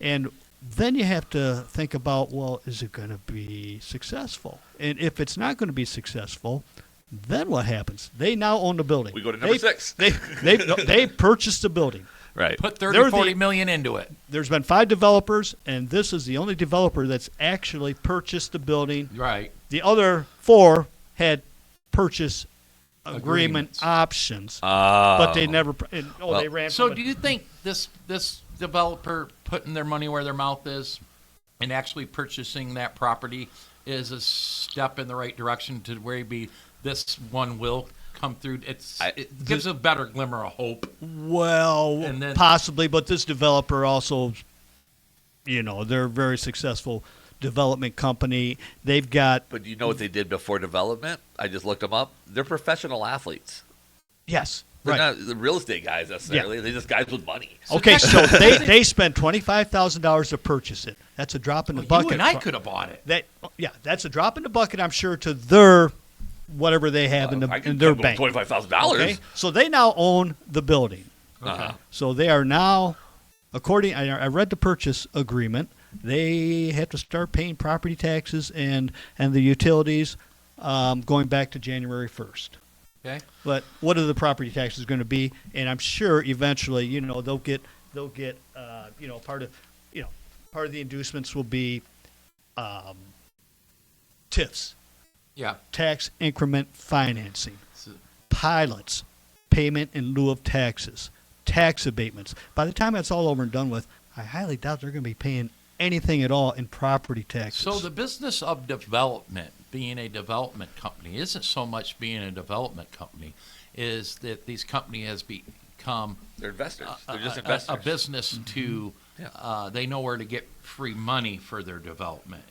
And then you have to think about, well, is it going to be successful? And if it's not going to be successful, then what happens? They now own the building. We go to number 6. They purchased the building. Right. Put They're 30, the- 40 million into it. There's been 5 developers, and this is the only developer that's actually purchased the building. Right. The other 4 had purchase agreement Agreements. options, but they never. Well, they ran. So from do you think this developer putting their money where their mouth is and actually purchasing that property is a step in the right direction to where maybe this one will come through? It gives a better glimmer of hope. Well, And then- possibly, but this developer also, they're a very successful development company. They've got But do you know what they did before development? I just looked them up. They're professional athletes. yes, They're right. not the real estate guys necessarily. They're just guys with money. Okay, so they spent $25,000 to purchase it. That's a drop in the Well, bucket. you and I could have bought it. That's a drop in the bucket, I'm sure, to their whatever they have in I can their give them bank. $25,000. Okay, so they now own the building. Uh-huh. So they are now, I read the purchase agreement. They have to start paying property taxes and the utilities going back to January 1st. Okay. But what are the property taxes going to be? And I'm sure eventually, they'll get part of the inducements will be TIFs, Yeah. tax increment financing, So- pilots, payment in lieu of taxes, tax abatements. By the time that's all over and done with, I highly doubt they're going to be paying anything at all in property taxes. So the business of development, being a development company, isn't so much being a development company, is that these company has become They're investors. They're just a investors. business to, Yeah. they know where to get free money for their development.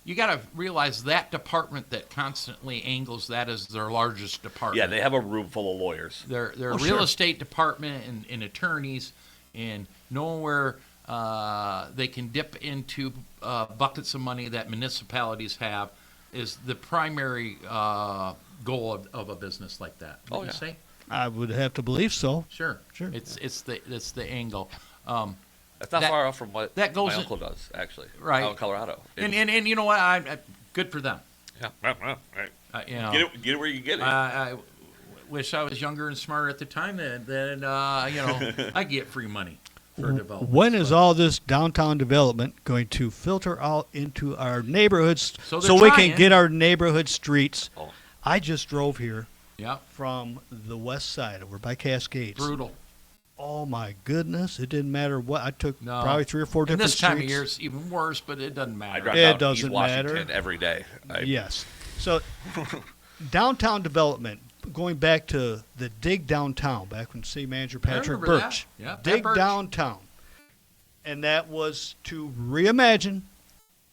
You got to realize that department that constantly angles that as their largest department. Yeah, they have a room full of lawyers. Their Oh, real sure. estate department and attorneys, and knowing where they can dip into buckets of money that municipalities have is the primary goal of a business like that. Oh, Wouldn't yeah. you say? I would have to believe so. Sure. Sure. It's the angle. That's not That- far off from what that goes my in- uncle does, actually. Right. Out in Colorado. And you know what? I good for them. Yeah. Right. You know, Get it where you can get it. I wish I was younger and smarter at the time. Then I get free money for development. When is all this downtown development going to filter out into our neighborhoods So so they're we trying. can get our neighborhood streets? Oh. I just drove here Yeah, from the west side over by Cascades. brutal. Oh my goodness! It didn't matter what I took. No. Probably 3 or 4 And different this time streets. of year, it's even worse, but it doesn't I matter. drive It down East doesn't Washington matter. every day. Yes. So downtown development. Going back to the Dig Downtown, back when City Manager Patrick remember that. Birch. Yeah, Pat Dig Birch. Downtown. And that was to reimagine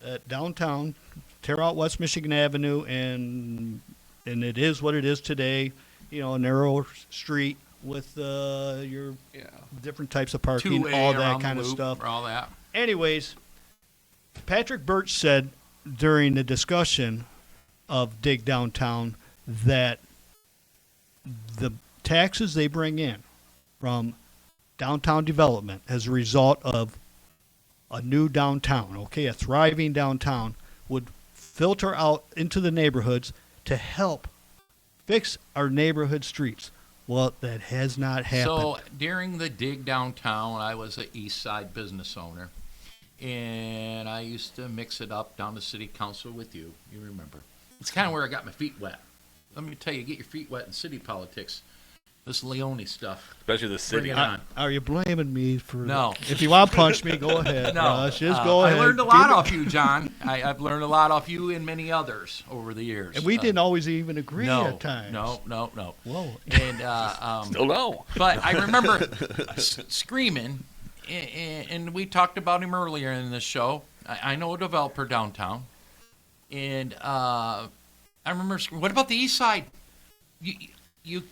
that downtown, tear out West Michigan Avenue, and it is what it is today. A narrow street with your Yeah. different types of parking, Two-way all that around kind the of loop, stuff. All that. Anyways, Patrick Birch said during the discussion of Dig Downtown that the taxes they bring in from downtown development as a result of a new downtown, a thriving downtown, would filter out into the neighborhoods to help fix our neighborhood streets. Well, that has not happened. So during the dig downtown, I was an East Side business owner, and I used to mix it up down to city council with you. You remember? It's kind of where I got my feet wet. Let me tell you, get your feet wet in city politics. This Leone stuff. Especially the city. Bring it on. Are you blaming me for No. If you want to punch me, go ahead. No, Russ, just go ahead. I learned a lot off you, John. I've learned a lot off you and many others over the years. And we didn't always even agree no, at times. No. Whoa. And Still no. but I remember screaming, and we talked about him earlier in the show. I know a developer downtown, and I remember screaming, what about the east side? You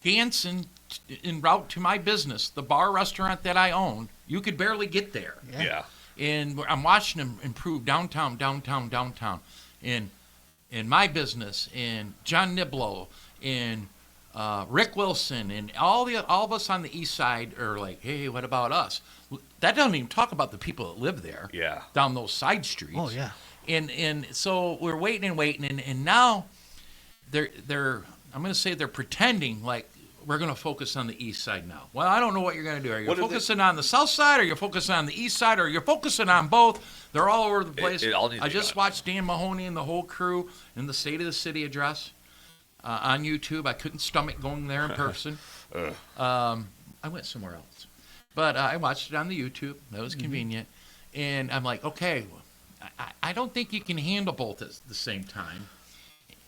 dancing en route to my business, the bar restaurant that I own, you could barely get there. Yeah. And I'm watching them improve downtown, in my business, and John Niblo, and Rick Wilson, and all of us on the east side are like, hey, what about us? That doesn't even talk about the people that live there. Yeah. Down those side streets. Oh, yeah. And so we're waiting, and now they're I'm going to say they're pretending like we're going to focus on the east side now. Well, I don't know what you're going to do. Are you What is focusing on the south side, or you're focusing on the east side, or you're focusing on both? They're all over the place. It all needs I to be just done. watched Dan Mahoney and the whole crew in the State of the City address on YouTube. I couldn't stomach going there in person. I went somewhere else. But I watched it on the YouTube. That was convenient. And I'm like, okay, I don't think you can handle both at the same time.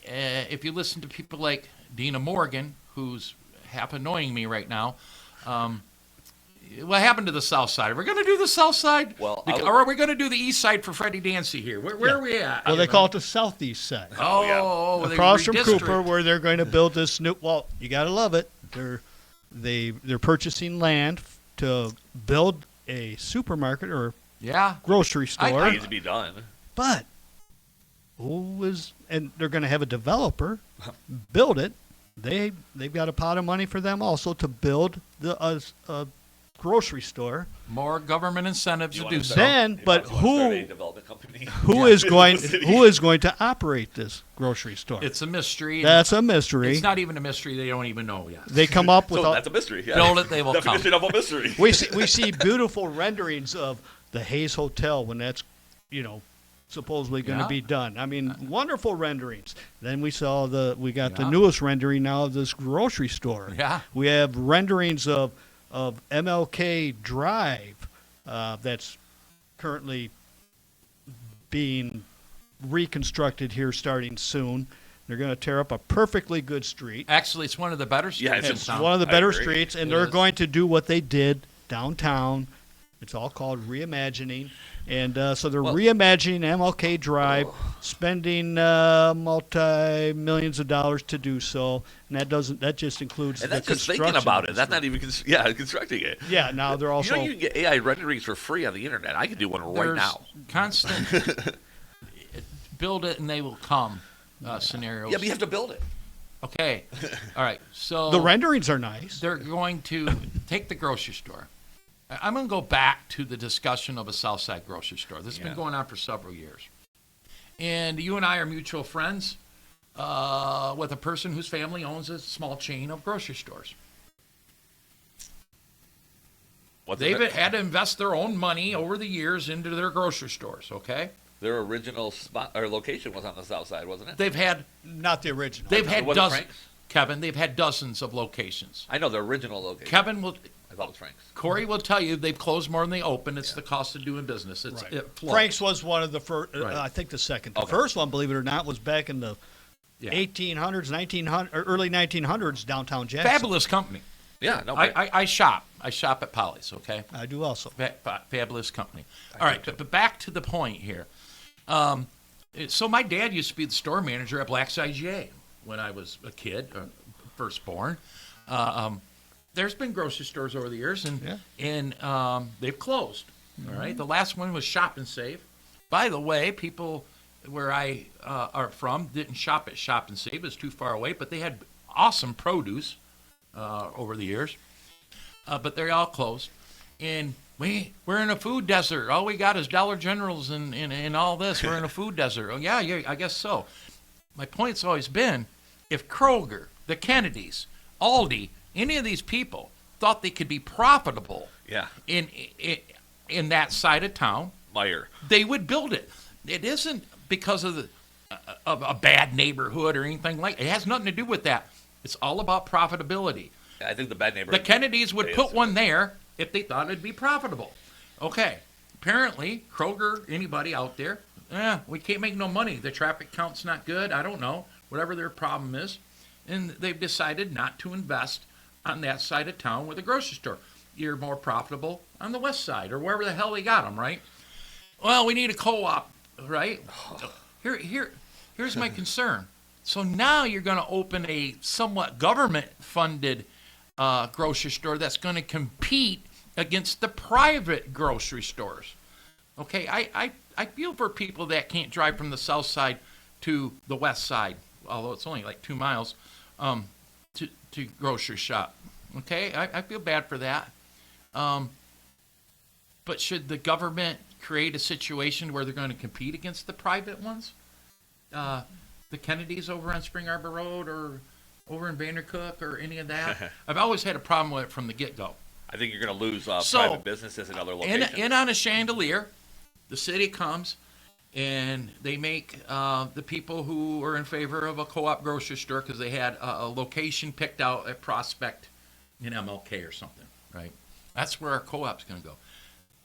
If you listen to people like Dina Morgan, who's half annoying me right now, what happened to the South Side? Are we going to do the South Side? Well, Or are we going to do the East Side for Freddie Dancy here? Where are we at? Well, they call it the southeast side. Oh, they Across from redistrict. Cooper, where they're going to build this new. Well, you got to love it. They're purchasing land to build a supermarket or Yeah. grocery store. It needs to be done. But and they're going to have a developer build it. They've got a pot of money for them also to build a grocery store. More government incentives to do so. Then, but who development company? who is going to operate this grocery store? It's a mystery. That's a mystery. It's not even a mystery. They don't even know yet. They come up with So that's a mystery. Yeah. Build it, they will come. Definition of a mystery. we see beautiful renderings of the Hayes Hotel when that's supposedly going to Yeah. be done. I mean, wonderful renderings. Then we got the Yeah. newest rendering now of this grocery store. Yeah. We have renderings of MLK Drive that's currently being reconstructed here starting soon. They're going to tear up a perfectly good street. Actually, it's one of the better streets. Yeah, It's it's in one of the I better agree. streets, and It they're is. going to do what they did downtown. It's all called reimagining, and so they're reimagining MLK Drive, spending multi-millions of dollars to do so, and that just includes And the that's just construction. thinking about of it. the That's not street. even constructing it. Yeah, now they're also. You can get AI renderings for free on the internet. I can do one right There's now. constant build it and they will come scenarios. Yeah, but you have to build it. Okay. All right. So the renderings are nice. they're going to take the grocery store. I'm going to go back to the discussion of a Southside grocery store. This has been going on for several years. And you and I are mutual friends with a person whose family owns a small chain of grocery stores. They've had to invest their own money over the years into their grocery stores, okay? Their original spot or location was on the south side, wasn't it? They've had Not the original. they've had wasn't dozens. Frank's? Kevin, they've had dozens of locations. I know the original location. Kevin will I thought it was Frank's. Corey will tell you they've closed more than they open. It's the cost of doing business. It's Right. it flows. Frank's was one of the first. Right. I think the second. The Okay. first one, believe it or not, was back in the Yeah. 1800s, 1900, or early 1900s, downtown Jackson. Fabulous company. Yeah, no. I shop. I shop at Polly's, okay? I do also. Fabulous company. All right, but back to the point here. So my dad used to be the store manager at Black's IGA when I was a kid, firstborn. There's been grocery stores over the years, and they've closed. All right, the last one was Shop and Save. By the way, people where I are from didn't shop at Shop and Save; it was too far away. But they had awesome produce over the years. But they're all closed, and we're in a food desert. All we got is Dollar Generals and all this. We're in a food desert. Oh yeah, I guess so. My point's always been, if Kroger, the Kennedys, Aldi, any of these people thought they could be profitable Yeah, in that side of town, Meyer. they would build it. It isn't because of a bad neighborhood or anything like it. It has nothing to do with that. It's all about profitability. I think the bad neighbor. The Kennedys would They put is. one there if they thought it'd be profitable. Okay. Apparently, Kroger, anybody out there, we can't make no money. The traffic count's not good. I don't know. Whatever their problem is. And they've decided not to invest on that side of town with a grocery store. You're more profitable on the west side or wherever the hell they got them, right? Well, we need a co-op, right? Here's my concern. So now you're going to open a somewhat government-funded grocery store that's going to compete against the private grocery stores. Okay, I feel for people that can't drive from the south side to the west side, although it's only like 2 miles, to grocery shop. Okay, I feel bad for that. But should the government create a situation where they're going to compete against the private ones? The Kennedys over on Spring Arbor Road or over in Vandercook or any of that? I've always had a problem with it from the get-go. I think you're going to lose So, private businesses in other locations. In on a chandelier, the city comes and they make the people who are in favor of a co-op grocery store because they had a location picked out at Prospect in MLK or something, right? That's where our co-op's going to go.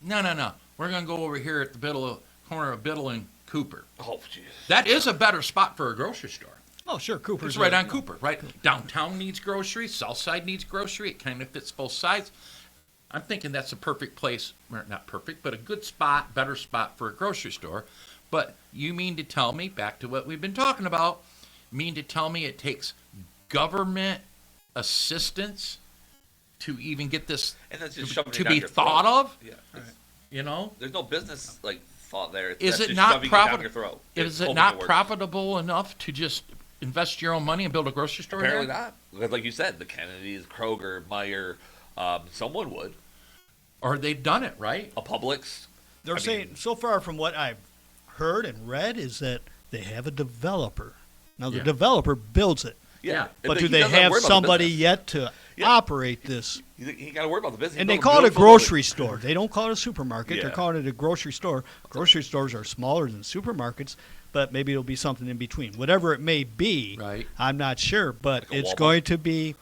No. We're going to go over here at the corner of Biddle and Cooper. Oh, jeez. That is a better spot for a grocery store. Oh, sure, Cooper's It's right on Cooper, right? Downtown needs grocery. South side needs grocery. It kind of fits both sides. I'm thinking that's a perfect place, or not perfect, but a good spot, better spot for a grocery store. But you mean to tell me, back to what we've been talking about, mean to tell me it takes government assistance to even get this And that's just shoving it to down be your thought throat. of? Yeah. You know? There's no business like thought there. Is That's it just not shoving it down your profitable? throat. Is Hoping it not works. profitable enough to just invest your own money and build a grocery store? Apparently there? not. Because like you said, the Kennedys, Kroger, Meijer, someone would. Or they've done it, right? A Publix. They're saying, so far from what I've heard and read, is that they have a developer. Now, the Yeah. developer builds it. Yeah. But He do they doesn't have worry about the somebody business. yet to Yeah. operate this? He got to worry about the business. And He they built call it a beautiful grocery building. store. They don't call it a supermarket. Yeah. They're calling it a grocery store. Grocery stores are smaller than supermarkets, but maybe it'll be something in between. Whatever it may be, Right. I'm not sure, but Like a it's Walmart. going to be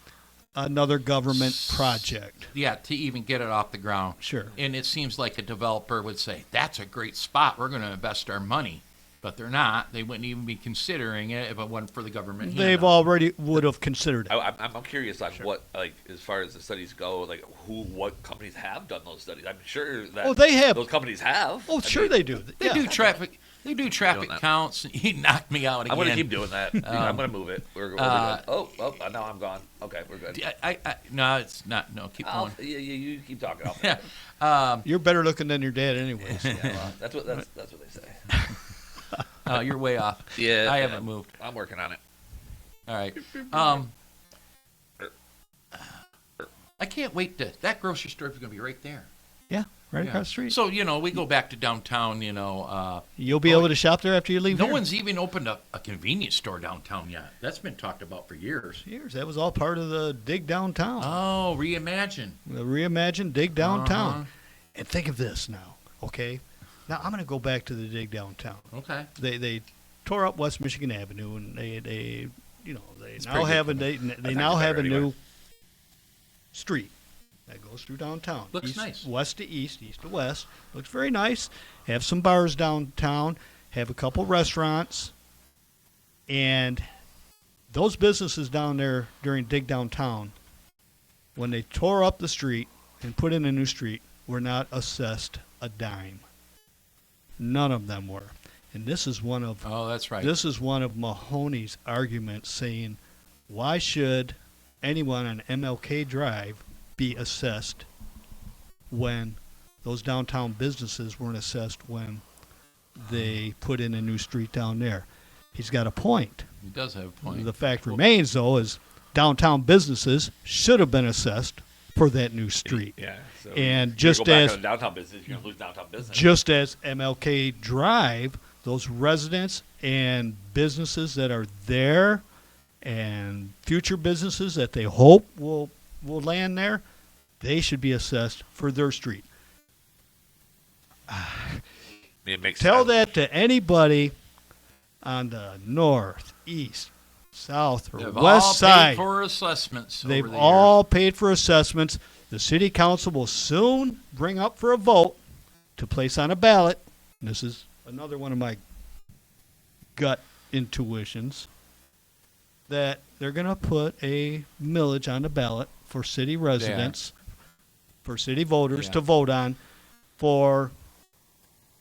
another government project. Yeah, to even get it off the ground. Sure. And it seems like a developer would say, that's a great spot. We're going to invest our money. But they're not. They wouldn't even be considering it if it wasn't for the government. They've handout. already would have considered it. I'm curious on what, like, as far as the studies go, like, what companies have done those studies. I'm sure that Oh, they have. those companies have. Oh, sure they do. They Yeah. do traffic. They do traffic that. counts. He knocked me out again. I'm going to keep doing that. I'm going to move it. We're good. Oh, now I'm gone. Okay, we're good. No, it's not. No, keep going. You keep talking. I'll Yeah. You're better looking than your dad, anyways. that's what they say. You're way off. Yeah, I yeah. haven't moved. I'm working on it. All right. I can't wait to. That grocery store is going to be right there. Yeah, right Yeah. across the street. So we go back to downtown. You'll be able to shop there after you leave. No here. one's even opened up a convenience store downtown yet. That's been talked about for years. Years. That was all part of the Dig Downtown. Oh, reimagine. The reimagined Dig Downtown. Uh-huh. And think of this now, okay? Now I'm going to go back to the Dig Downtown. Okay. They tore up West Michigan Avenue, and they It's now pretty have good. they not now better have a anyway. new street that goes through downtown. Looks nice. West to east, east to west. Looks very nice. Have some bars downtown. Have a couple restaurants, and those businesses down there during Dig Downtown, when they tore up the street and put in a new street, were not assessed a dime. None of them were. And this is one of Oh, that's right. this is one of Mahoney's arguments, saying, why should anyone on MLK Drive be assessed when those downtown businesses weren't assessed when they put in a new street down there? He's got a point. He does have a point. The fact remains, though, is downtown businesses should have been assessed for that new street. Yeah. So And you just go back as- to the downtown business, you're going to lose downtown business. Just as MLK Drive, those residents and businesses that are there and future businesses that they hope will land there, they should be assessed for their street. It makes Tell sense. that to anybody on the north, east, south, or They've west all side. paid for assessments. They've over the all paid for assessments. The city council will soon bring up for a vote to place on a ballot. This is another one of my gut intuitions, that they're going to put a millage on the ballot for city residents, for city voters Yeah. to vote on for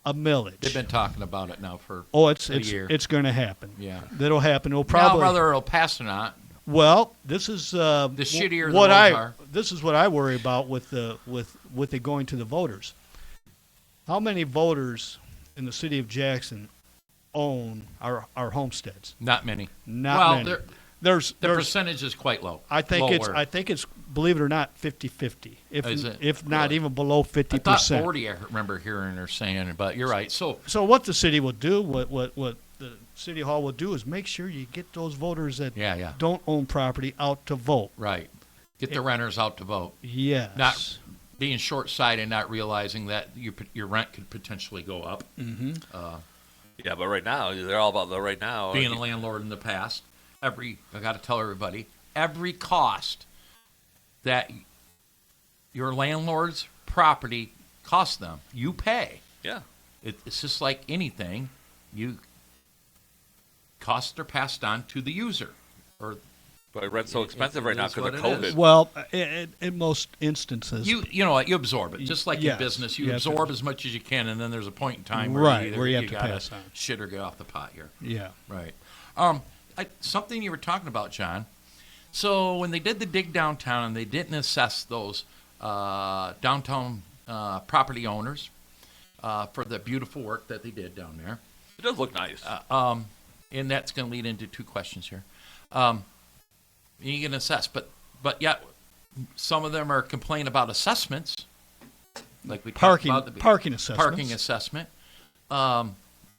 a millage. They've been talking about it now for it's a year. it's going to happen. Yeah. That'll happen. It'll Now, probably whether it'll pass or not, Well, this is shittier the what votes I are. this is what I worry about with it going to the voters. How many voters in the city of Jackson own our homesteads? not many. Not well, many. they're- There's the percentage is quite low. I think Lower. it's believe it or not 50-50. Is it? If not Really? even below I thought 50%. 40. I remember hearing her saying, but you're right. So So what the city will do, what the city hall will do, is make sure you get those voters that yeah, don't own property out to vote. right. Get the renters out to vote. Yes. Not being short-sighted, not realizing that your rent could potentially go up. Yeah, but right now, they're all about the right now. Being a landlord in the past, I got to tell everybody, every cost that your landlord's property costs them, you pay. Yeah. It's just like anything. Costs are passed on to the user. But rent's so expensive right now is because of what it is. COVID. Well, in most instances, You know what? You absorb it. Just like Yes, in business, you you have to- absorb as much as you can, and then there's a point in time where Right, either where you have to gotta pass on. shit or get off the pot here. yeah. Right. Something you were talking about, John. So when they did the dig downtown and they didn't assess those downtown property owners, for the beautiful work that they did down there. It does look nice. And that's going to lead into two questions here. You can assess, but yet some of them are complaining about assessments, like we talked about parking assessments. Parking assessment.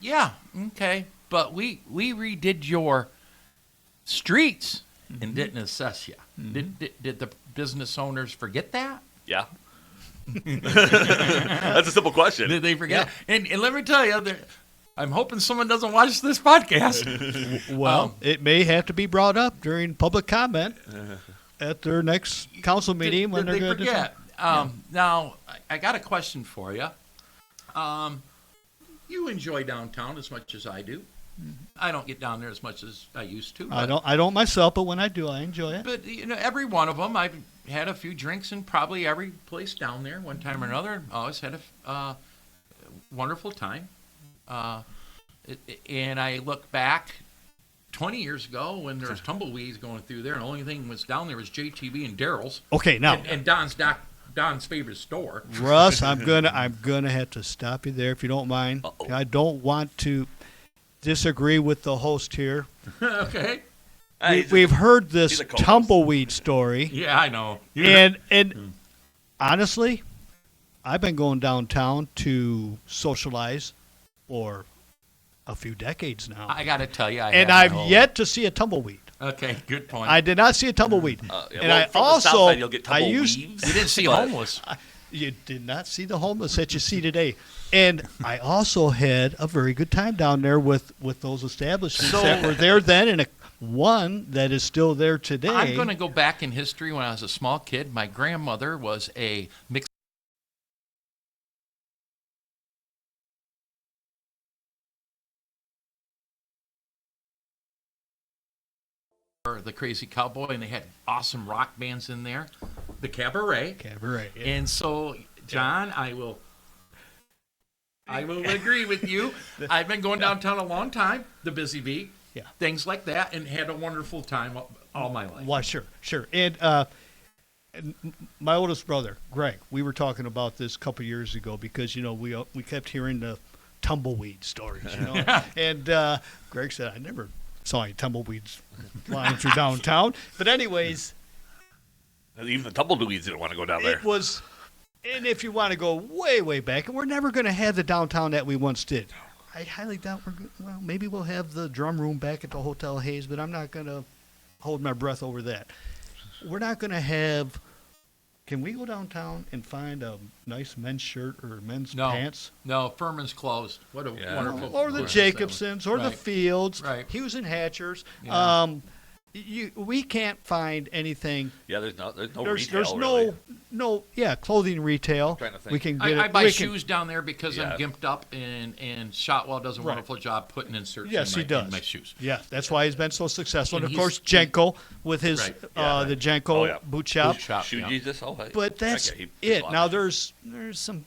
Yeah, okay, but we redid your streets and didn't assess you. Did the business owners forget that? Yeah. That's a simple question. Did they forget? Yeah. And let me tell you, I'm hoping someone doesn't watch this podcast. Well, it may have to be brought up during public comment at their next council meeting when they're going to forget. Now, I got a question for you. You enjoy downtown as much as I do. I don't get down there as much as I used to. I don't myself, but when I do, I enjoy it. But every one of them, I've had a few drinks in probably every place down there, one time or another. Always had a wonderful time. And I look back 20 years ago when there was tumbleweeds going through there, and the only thing was down there was JTB and Daryl's. Okay, now and Don's favorite store. Russ, I'm gonna have to stop you there if you don't mind. Uh-oh. I don't want to disagree with the host here. Okay. We've heard this he's a co-host. tumbleweed story. Yeah, I know. And honestly, I've been going downtown to socialize for a few decades now. I got to tell you, I've yet to see a tumbleweed. Okay, good point. I did not see a tumbleweed. And I also you'll get tumbleweeds. You didn't see homeless. You did not see the homeless that you see today. And I also had a very good time down there with those establishments that were there then, and one that is still there today. I'm going to go back in history when I was a small kid. My grandmother was a mixed the Crazy Cowboy, and they had awesome rock bands in there. The Cabaret. Cabaret. Yeah. And so, John, I will agree with you. I've been going downtown a long time, the Busy Bee, things like that, and had a wonderful time all my life. Well, sure. And my oldest brother, Greg, we were talking about this a couple years ago because, we kept hearing the tumbleweed stories, And Greg said, I never saw any tumbleweeds flying through downtown. But anyways, even the tumbleweeds didn't want to go down there. It was, and if you want to go way, way back, and we're never going to have the downtown that we once did. I highly doubt maybe we'll have the drum room back at the Hotel Hayes, but I'm not going to hold my breath over that. We're not going to have. Can we go downtown and find a nice men's shirt or men's pants? No, Furman's closed. What a wonderful. Or the Jacobsons, or the Fields, Hughes and Hatchers. Yeah. We can't find anything. Yeah, there's no retail. There's no clothing retail. I'm trying to think. We can I buy shoes down there because I'm gimped up, and Shotwell does a wonderful job putting inserts in my shoes. Yeah, that's why he's been so successful. And of course, Jenko with his the Jenko boot shop. Shoe Jesus. Oh, hey. But that's it. Now there's some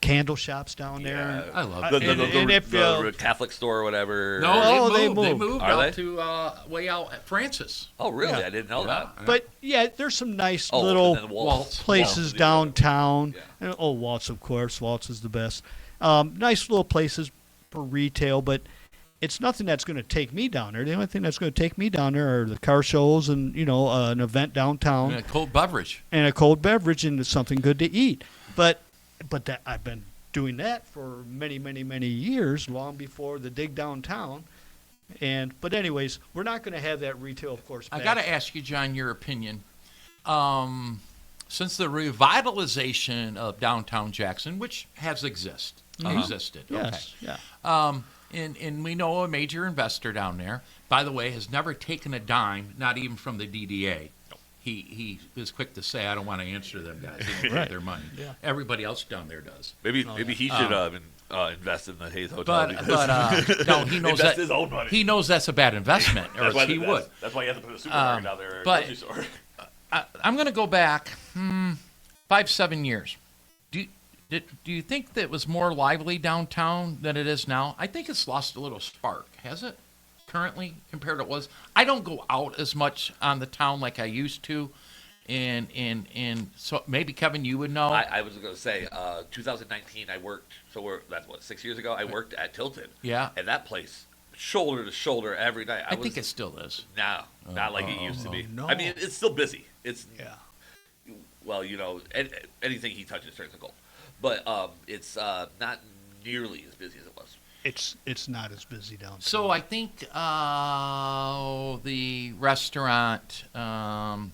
candle shops down there. I love the Catholic store or whatever. No, they moved. They moved Are out they? to way out at Francis. Oh, really? I didn't know that. But there's some nice little places downtown. Yeah. Waltz, of course. Waltz is the best. Nice little places for retail, but it's nothing that's going to take me down there. The only thing that's going to take me down there are the car shows and an event downtown and a cold beverage and something good to eat. But that I've been doing that for many, many, many years, long before the dig downtown. But anyways, we're not going to have that retail, of course. I got to ask you, John, your opinion. Since the revitalization of downtown Jackson, which has existed, yes, and we know a major investor down there, by the way, has never taken a dime, not even from the DDA. He is quick to say, I don't want to answer them guys. They don't get their money. Yeah. Everybody else down there does. Maybe he should invest in the Hayes Hotel. But no, he knows that his own money. He knows that's a bad investment, or else he would. That's why he has to put a supermarket down there. But I'm going to go back 5-7 years. Do you think that it was more lively downtown than it is now? I think it's lost a little spark. Has it? Currently compared to what it was. I don't go out as much on the town like I used to, And so maybe Kevin, you would know. I was going to say, 2019, I worked. So that's 6 years ago. I worked at Tilton. Yeah. And that place, shoulder to shoulder every night. I think it still is. No, not like it used to be. no. I mean, it's still busy. It's Yeah. well, anything he touches turns to gold. But it's not nearly as busy as it was. It's not as busy downtown. So I think the restaurant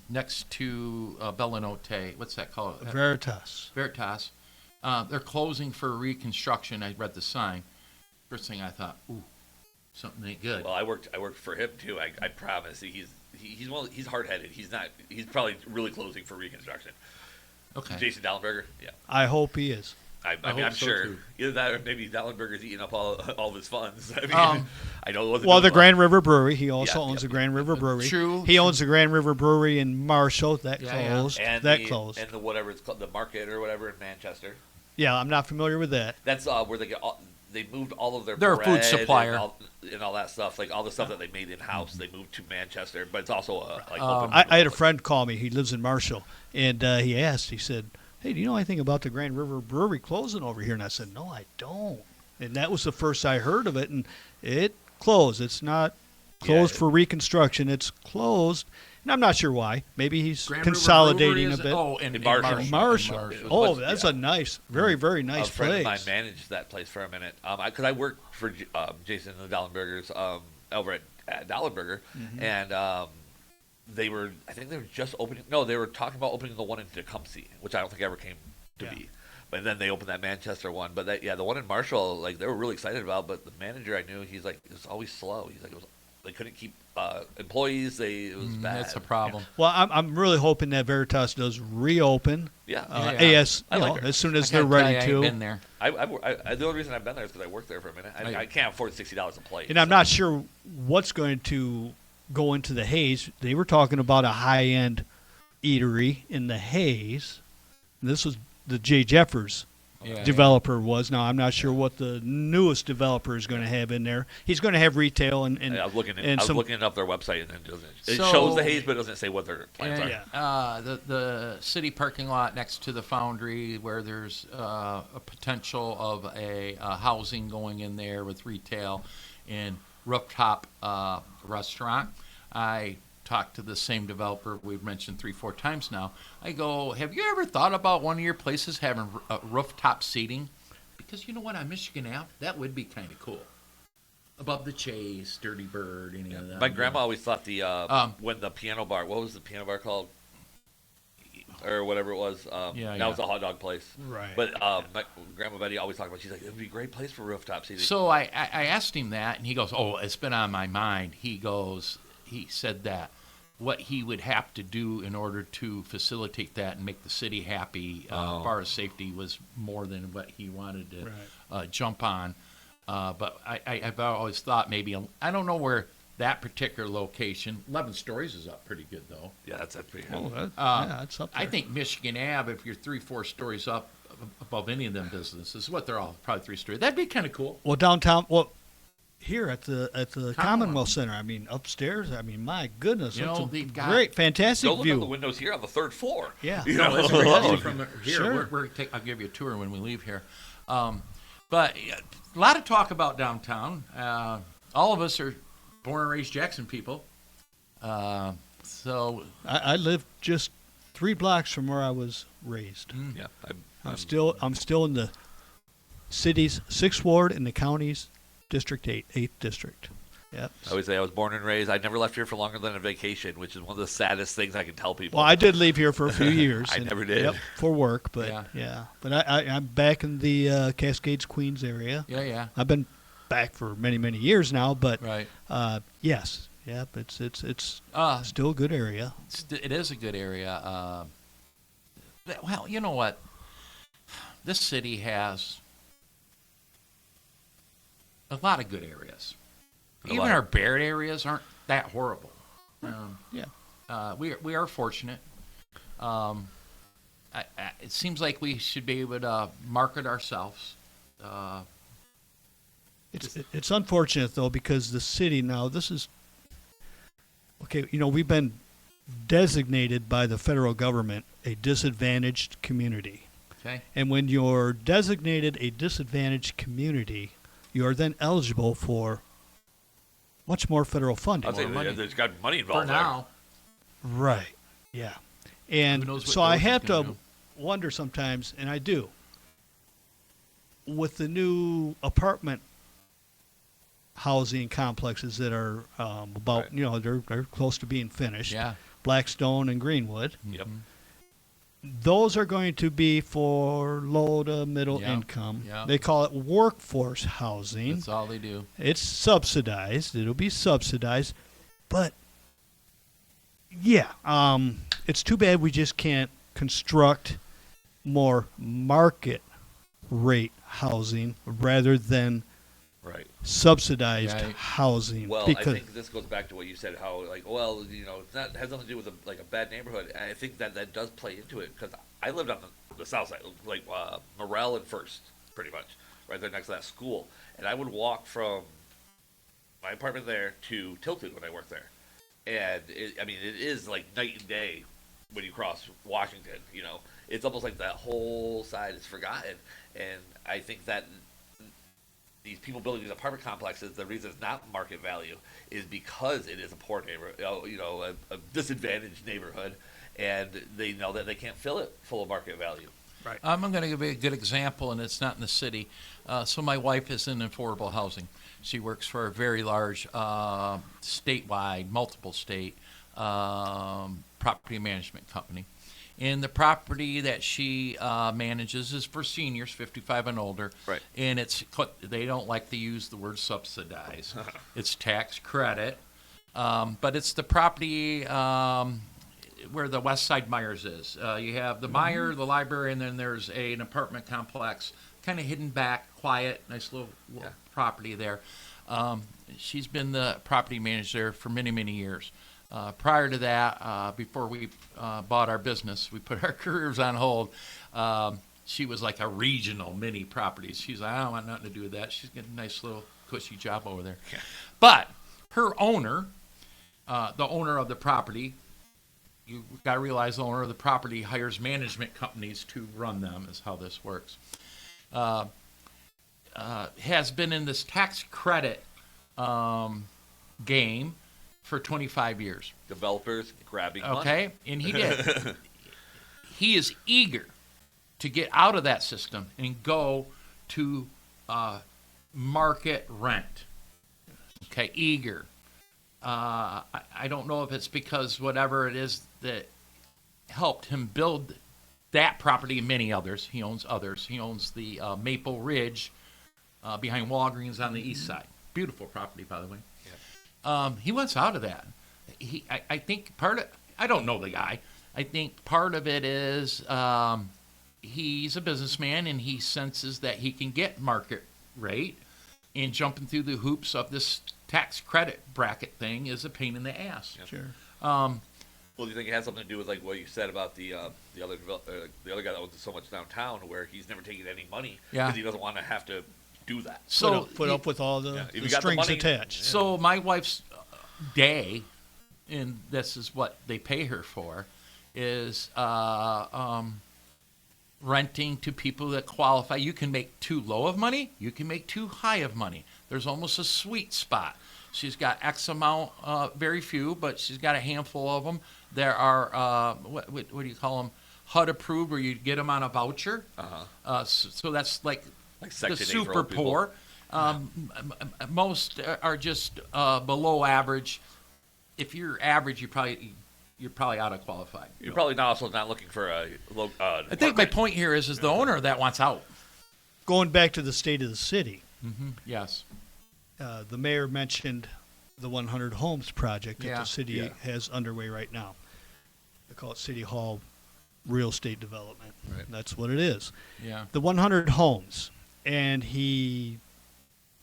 next to Bellinote, what's that called? Veritas. Veritas. They're closing for reconstruction. I read the sign. First thing I thought, ooh, something ain't good. Well, I worked for him too. I promise. He's hard headed. He's probably really closing for reconstruction. Okay. Jason Dallenberger. Yeah. I hope he is. I mean, hope I'm so, sure too. either that or maybe Dallenberger's eating up all of his funds. I mean, I know it wasn't. Well, the his Grand River Brewery. He also Yeah, owns yeah. the Grand River Brewery. True, He true. owns the Grand River Brewery in Marshall. That Yeah, yeah. closed. and That closed. and the whatever it's called, the market or whatever in Manchester. Yeah, I'm not familiar with that. That's where they get they moved all of their They're a food bread supplier. and all that stuff, like all the stuff that they made in house. They moved to Manchester, but it's also like I had a friend call me. He lives in Marshall, and he asked. He said, "Hey, do you know anything about the Grand River Brewery closing over here?" And I said, "No, I don't." And that was the first I heard of it, and it closed. It's not closed Yeah. for reconstruction. It's closed, and I'm not sure why. Maybe he's Grand River consolidating Brewery a is- bit. Oh, in Marshall. Marshall. Marshall. Oh, But- that's yeah. a nice, very, very nice a friend of mine place. managed that place for a minute. Because I worked for Jason and the Dallenbergers over at Dallenberger, Mm-hmm. and I think they were just opening. No, they were talking about opening the one in Tecumseh, which I don't think ever came to Yeah. be. But then they opened that Manchester one. But the one in Marshall, like they were really excited about. But the manager I knew, he's like, it was always slow. He's like, they couldn't keep employees. It was bad. That's a problem. Well, I'm really hoping that Veritas does reopen Yeah. Yeah. as I like her. as soon as I they're gotta tell ready you, I to. ain't been there. The only reason I've been there is because I worked there for a minute. Right. I can't afford $60 a plate. And I'm so- not sure what's going to go into the Haze. They were talking about a high-end eatery in the Haze. This was the Jay Jeffers Yeah, developer was. Now, I'm not sure what the newest developer is going to have in there. He's going to have retail and I was looking some. looking up their website and it So- shows the haze, but it doesn't say what their plans are. Yeah. The city parking lot next to the foundry where there's a potential of a housing going in there with retail and rooftop restaurant. I talked to the same developer we've mentioned 3-4 times now. I go, have you ever thought about one of your places having rooftop seating? Because you know what, on Michigan Ave, that would be kind of cool. Above the Chase, Dirty Bird, any of that. My grandma always thought when the piano bar, what was the piano bar called? Or whatever it was. That was a hot dog place. Right. But my grandma Betty always talked about, she's like, it would be a great place for rooftop seating. So I asked him that, and he goes, "Oh, it's been on my mind." He said that what he would have to do in order to facilitate that and make the city happy, as far as safety, was more than what he wanted to jump on. But I've always thought maybe I don't know where that particular location. 11 stories is up pretty good though. Yeah, that's pretty good. Oh, that's up there. I think Michigan Ave, if you're 3-4 stories up above any of them businesses, what they're all probably 3 stories. That'd be kind of cool. Well, downtown. Well, here at the Commonwealth Center. I mean, upstairs. I mean, my goodness, You it's know, a they've got- great, fantastic Go look view. out the windows here on the 3rd floor. Yeah. You No, know? it's very easy from here. Sure. I'll give you a tour when we leave here. But a lot of talk about downtown. All of us are born and raised Jackson people. So I live just 3 blocks from where I was raised. Yeah, I'm still in the city's 6th ward in the county's District 8, 8th district. Yep. I always say I was born and raised. I never left here for longer than a vacation, which is one of the saddest things I can tell people. Well, I did leave here for a few years. I and- never did. Yep, for work, but Yeah. yeah. But I'm back in the Cascades, Queens area. yeah, I've been back for many, many years now, but right. yes, yep, it's still a good area. It is a good area. Well, you know what? This city has a lot of good areas. Even our bad areas aren't that horrible. Yeah. We are fortunate. It seems like we should be able to market ourselves. It's unfortunate though because the city now this is okay. You know we've been designated by the federal government a disadvantaged community. Okay. And when you're designated a disadvantaged community, you are then eligible for much more federal funding. I'll say money. there's got money For involved there. now. Right. Yeah. Who And knows what so I Doge is have gonna to do. wonder sometimes, and I do, with the new apartment housing complexes that are about, Right. they're close to being finished. Yeah. Blackstone and Greenwood. Yep. Those are going to be for low to middle Yeah. income. Yeah. They call it workforce housing. That's all they do. It's subsidized. It'll be subsidized. But, yeah, it's too bad we just can't construct more market rate housing rather than Right. subsidized Right. housing. Well, because I think this goes back to what you said. How it's not has nothing to do with a bad neighborhood. I think that does play into it because I lived on the south side, like Morel and First, pretty much, right there next to that school, and I would walk from my apartment there to Tilted when I worked there, and it is like night and day when you cross Washington. It's almost like that whole side is forgotten, and I think that these people building these apartment complexes, the reason it's not market value is because it is a poor neighborhood, a disadvantaged neighborhood, and they know that they can't fill it full of market value. I'm going to give you a good example, and it's not in the city. So my wife is in affordable housing. She works for a very large statewide, multiple state property management company. And the property that she manages is for seniors, 55 and older. Right. And they don't like to use the word subsidize. It's tax credit. But it's the property where the West Side Myers is. You have the Meyer, the library, and then there's an apartment complex, kind of hidden back, quiet, nice little property there. She's been the property manager for many, many years. Prior to that, before we bought our business, we put our careers on hold. She was like a regional mini property. She's like, I don't want nothing to do with that. She's getting a nice little cushy job over there. Yeah. But her owner, the owner of the property, you got to realize the owner of the property hires management companies to run them, is how this works. Has been in this tax credit game for 25 years. Developers grabbing money. Okay? And he did. He is eager to get out of that system and go to market rent. Okay, eager. I don't know if it's because whatever it is that helped him build that property and many others. He owns others. He owns the Maple Ridge behind Walgreens on the east side. Beautiful property, by the way. He wants out of that. I think I don't know the guy. I think part of it is he's a businessman and he senses that he can get market rate, and jumping through the hoops of this tax credit bracket thing is a pain in the ass. Yep. Sure. Well, do you think it has something to do with like what you said about the other guy that owns so much downtown, where he's never taking any money because he doesn't want to have to do that? So put up with all the, If the you got the strings money- attached. So my wife's day, and this is what they pay her for, is renting to people that qualify. You can make too low of money. You can make too high of money. There's almost a sweet spot. She's got X amount, very few, but she's got a handful of them. There are, what do you call them? HUD approved, where you get them on a voucher. So that's like the Section 8 for super old people. poor. Most are just below average. If you're average, you're probably out of qualified. You're probably also not looking for a low. I think my point here is the owner that wants out. Going back to the state of the city, Yes. the mayor mentioned the 100 Homes project that Yeah. the city has underway right now. They call it City Hall Real Estate Development. Right. That's what it is. Yeah. The 100 Homes. And he,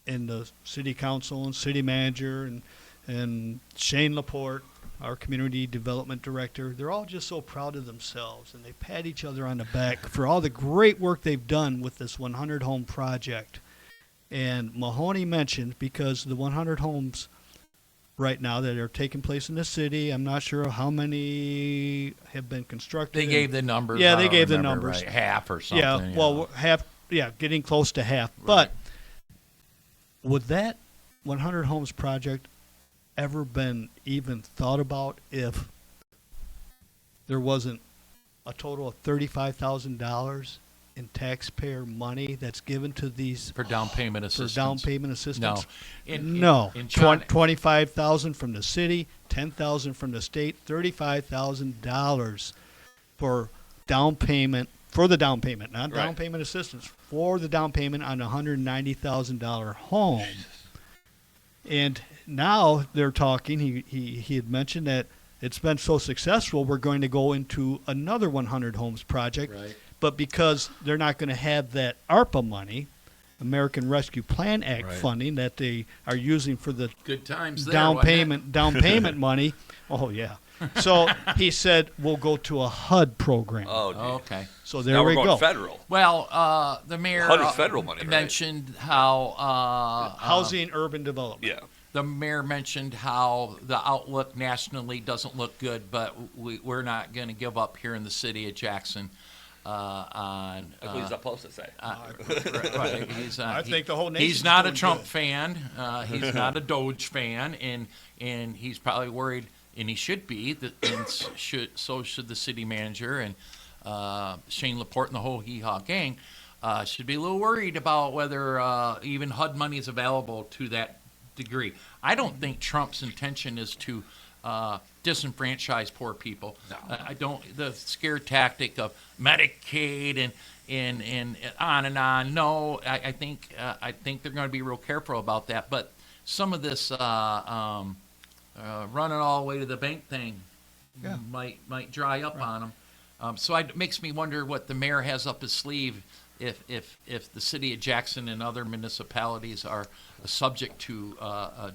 and the city council and city manager and Shane Laporte, our community development director, they're all just so proud of themselves, and they pat each other on the back for all the great work they've done with this 100 home project. And Mahoney mentioned, because the 100 Homes right now that are taking place in the city. I'm not sure how many have been constructed. They gave the numbers. Yeah, I they don't gave the remember, numbers. right, half or something. Yeah, you well, know. half. Yeah, getting close to half. But would that 100 homes project ever been even thought about if there wasn't a total of $35,000 in taxpayer money that's given to these for down payment for assistance. down payment assistance? No. No. In John, 25,000 from the city, 10,000 from the state, $35,000 for down payment, for the down payment, not down Right. payment assistance, for the down payment on a $190,000 home. And now they're talking, he had mentioned that it's been so successful, we're going to go into another 100 homes project. right. But because they're not going to have that ARPA money, American Rescue Plan Act Right. funding that they are using for the Good times there. down wasn't it? payment money. Oh yeah. So he said we'll go to a HUD program. Oh, Oh, okay. So there now we we're going go. federal. Well, the mayor HUD is federal money, right? mentioned how Housing, urban development. Yeah. the mayor mentioned how the outlook nationally doesn't look good, but we're not going to give up here in the city of Jackson on. That's what he's supposed to say. Right, he's, I think the whole nation's He's not a doing Trump good. fan. He's not a Doge fan, and he's probably worried, and he should be. So should the city manager and Shane Laporte and the whole Hee Haw gang should be a little worried about whether even HUD money is available to that degree. I don't think Trump's intention is to disenfranchise poor people. No. I don't. The scare tactic of Medicaid and on and on. No, I think they're going to be real careful about that. But some of this running all the way to the bank thing Yeah. might dry up on them. So it makes me wonder what the mayor has up his sleeve if the city of Jackson and other municipalities are subject to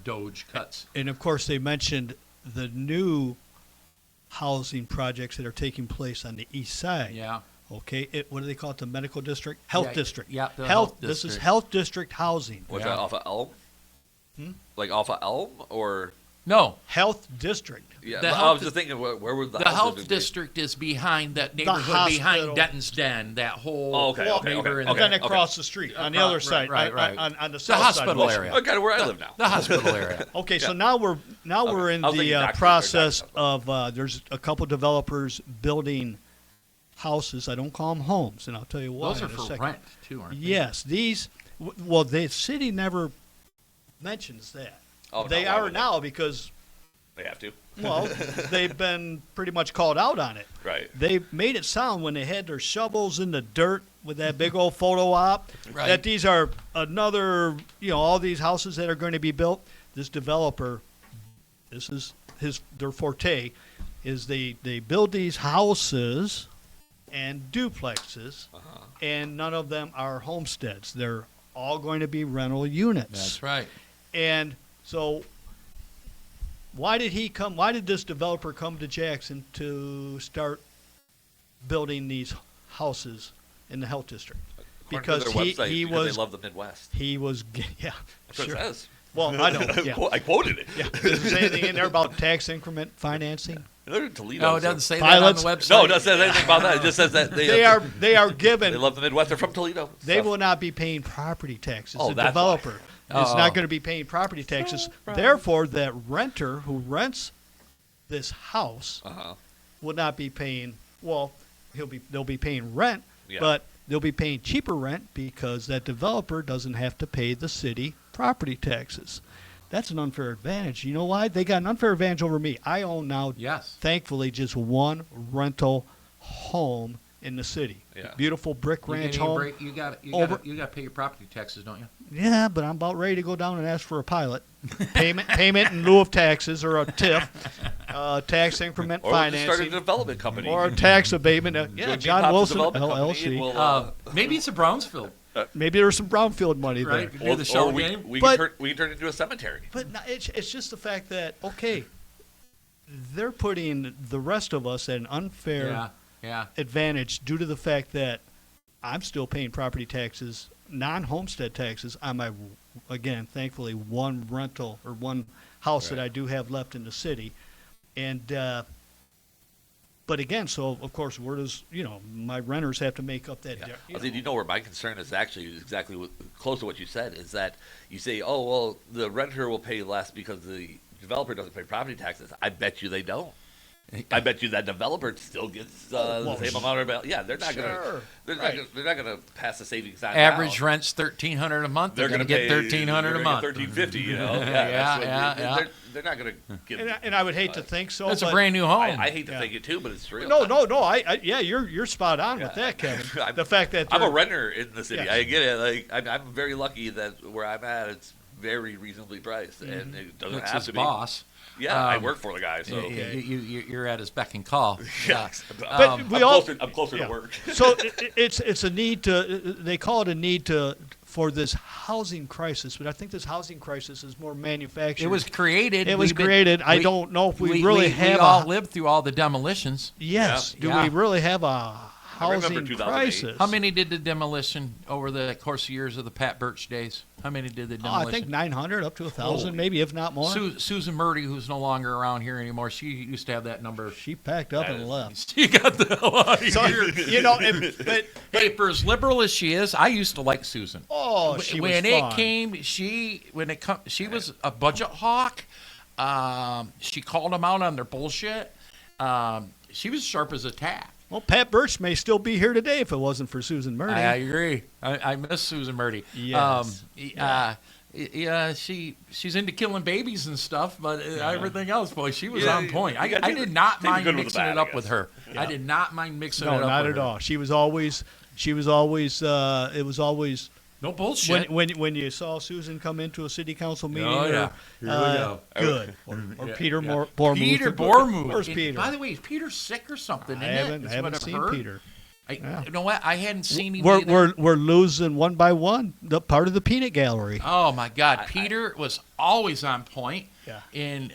Doge cuts. And of course they mentioned the new housing projects that are taking place on the east side. Yeah. Okay. What do they call it? The medical district? Health Yeah, district. yeah, the Health. health This is district. health district housing. What's Yeah. that, off of Elm? Hmm? Like off of Elm? Or, No, Health district. yeah, The I health was just thinking, where would the, the house health district be? district is behind that neighborhood hospital. behind Denton's Den. That whole Oh, okay, okay, neighbor okay, in Then the, across the street on the Across- other side, right, right. On the the south hospital side. area. Oh, kind of where I live now. The hospital area. Okay, so Yeah. now we're Okay. in I was thinking the doctor, process doctor. of there's a couple developers building houses. I don't call them homes, and I'll tell you why. Those are in a for second. rent too, aren't they? Yes, these. Well, the city never mentions that. Oh, no, they why are would they? now because They have to. well, they've been pretty much called out on it. Right. They made it sound when they had their shovels in the dirt with that big old photo op Right. that these are another, all these houses that are going to be built. This developer, this is their forte, is they build these houses and duplexes, Uh-huh. and none of them are homesteads. They're all going to be rental units. That's right. And so why did this developer come to Jackson to start building these houses in the health district? According to their website, he because was they love the Midwest. yeah, That's what sure. it says. Well, I know. Yeah. I quoted it. Yeah. Does it say anything in there about tax increment financing? They're in Toledo. No, it so- doesn't say Pilots? that on the website. No, it doesn't say anything about that. It just says that They are they given. love the Midwest. They're from Toledo. They Stuff. will not be paying property taxes. Oh, the that's developer is Oh. not going to be paying property taxes. Therefore, that renter who rents this house Uh-huh. will not be paying. Well, they'll be paying rent, Yeah. but they'll be paying cheaper rent because that developer doesn't have to pay the city property taxes. That's an unfair advantage. You know why? They got an unfair advantage over me. I own now, Yes. thankfully, just one rental home in the city. Yeah. Beautiful brick You ranch get any home. break- You got Over- to pay your property taxes, don't you? Yeah, but I'm about ready to go down and ask for a pilot. Payment in lieu of taxes, or a TIF, tax increment Or we'll just start a financing, development company. or a tax abatement. Join Yeah, me John Pop's Wilson Development Company, LLC. and we'll, Maybe it's a Brownsville, Maybe there's some brownfield money right? there. Near the shell we, game. we, But- can we can turn it into a cemetery. But no, it's just the fact that, okay, they're putting the rest of us at an unfair Yeah, yeah. advantage due to the fact that I'm still paying property taxes, non-homestead taxes on my, again, thankfully, one rental or one house that I do have left in the city. And but again, so of course, where does my renters have to make up that? You know where my concern is actually exactly close to what you said is that you say, oh well, the renter will pay less because the developer doesn't pay property taxes. I bet you they don't. I bet you that developer still gets the same amount of. Yeah, they're not Sure. gonna. They're not gonna pass the savings on. Average down. rent's $1,300 a month. They're going to get $1,300 a month. $1,350. Yeah. They're not gonna give. And I would hate to think so. It's a but brand new home. I hate to think it too, but it's true. No. You're spot on with that, Kevin. The fact that I'm a renter in the city. Yes. I get it. Like I'm very lucky that where I'm at, it's very reasonably priced, and it doesn't It's have his to boss. be. Yeah, I work for the guy, so You're at his beck and call. yeah. But I'm closer to work. So it's a need to. They call it a need for this housing crisis, but I think this housing crisis is more manufactured. It was created. It was created. I don't know if we really have. We all lived through all the demolitions. Yes. Yeah. Do Yeah. we really have a I remember housing 2008. crisis? How many did the demolition over the course of years of the Pat Birch days? How many did the I demolition? think 900 up to 1,000, maybe if not more. Susan Murdy, who's no longer around here anymore, she used to have that number. She packed up and left. She got the hell out of So here. but Hey, for as liberal as she is, I used to like Susan. she when was it fun. came, she was a budget hawk. She called them out on their bullshit. She was sharp as a tack. Well, Pat Birch may still be here today if it wasn't for Susan Murdy. I agree. I miss Susan Murdy. Yes. She's into killing babies and stuff, but everything else, boy, she was Yeah, on point. you gotta I take did the- not take the mind good with the mixing bad, it I up with guess. her. I did not mind mixing No, it up not with at her. all. She was always. It was always No bullshit. when you saw Susan come into a city council meeting. Oh, yeah. or, Here we go. Good. Or Peter Bormuth. Peter Bormuth. Where's And Peter? by the way, is Peter sick or something? I isn't it? haven't Is what I've seen heard. Peter. You know what? I hadn't seen him We're, either. we're losing one by one the part of the peanut gallery. Oh my God, Peter was always on point. Yeah. And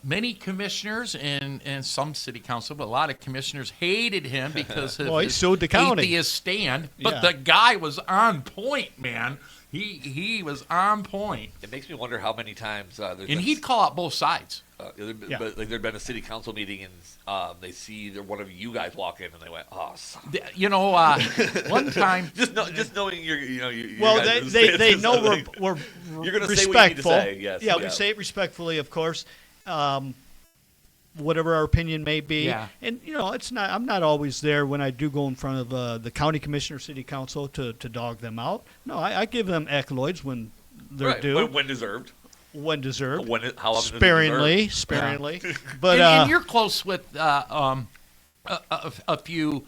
many commissioners and some city council, but a lot of commissioners hated him because of Well, he his sued the county. atheist stand. But Yeah. the guy was on point, man. He was on point, It makes me wonder how many times and he'd call out both sides. Yeah. But like there'd been a city council meeting and they see one of you guys walk in and they went, "Oh, son." You know, one time. just knowing your Well, guys' they stances, know like, we're you're gonna respectful. say what you need to say, yes, yeah, yeah. we say it respectfully, of course. Whatever our opinion may be, Yeah. and it's not. I'm not always there when I do go in front of the county commissioner, city council to dog them out. No, I give them accolades when they're right, due, when deserved. when deserved, How often sparingly, Is it sparingly. But And you're close with a few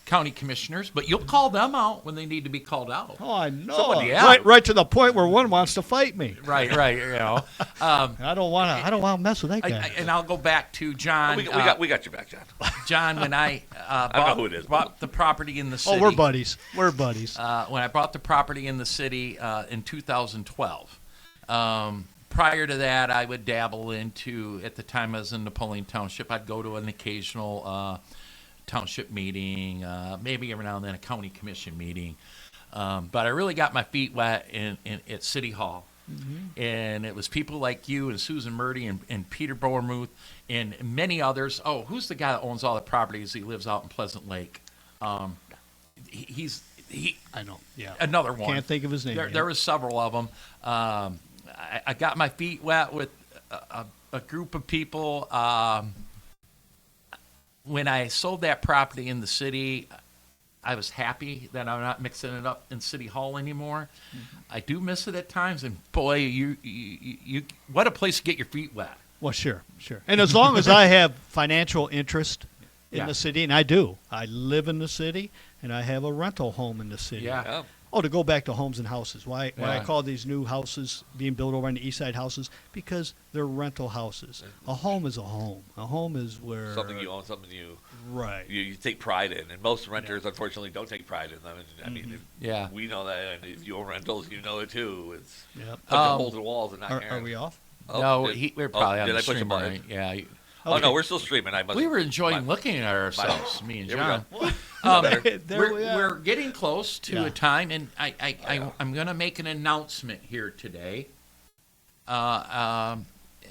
county commissioners, but you'll call them out when they need to be called out. oh, I know, Someone- yeah. right to the point where one wants to fight me. Right. You know, I don't want to mess with that guy. and I'll go back to John. we got your back, John. John, when I know who it is. bought the property in the Oh, city. we're buddies. We're buddies. When I bought the property in the city in 2012. Prior to that, I would dabble into, at the time I was in Napoleon Township, I'd go to an occasional township meeting, maybe every now and then a county commission meeting. But I really got my feet wet at City Hall. Mm-hmm. And it was people like you and Susan Murdy and Peter Bormuth and many others. Oh, who's the guy that owns all the properties? He lives out in Pleasant Lake. He's I know. Yeah. another one. Can't think of his name. There was several of them. I got my feet wet with a group of people. When I sold that property in the city, I was happy that I'm not mixing it up in City Hall anymore. Mm-hmm. I do miss it at times, and boy, you what a place to get your feet wet. Well, sure. And as long as I have financial interest in Yeah. the city, and I do. I live in the city, and I have a rental home in the city. Yeah. Oh, to go back to homes and houses. Why I Yeah. call these new houses being built over on the east side houses? Because they're rental houses. A home is a home. A home is where Something you own, something you right. you take pride in, and most renters unfortunately don't take pride in them. And, I mean, Yeah. we know that, and if you own rentals, you know it too. It's Yep. punching holes in the walls and not Are caring. we off? No, did- we're probably on did the I push a stream, button? right? Yeah. Oh Okay. no, we're still streaming. I must. We were enjoying my- looking at ourselves, me and Here we John. go. There we are. We're getting close to Yeah. a time, and I'm going to make an announcement here today.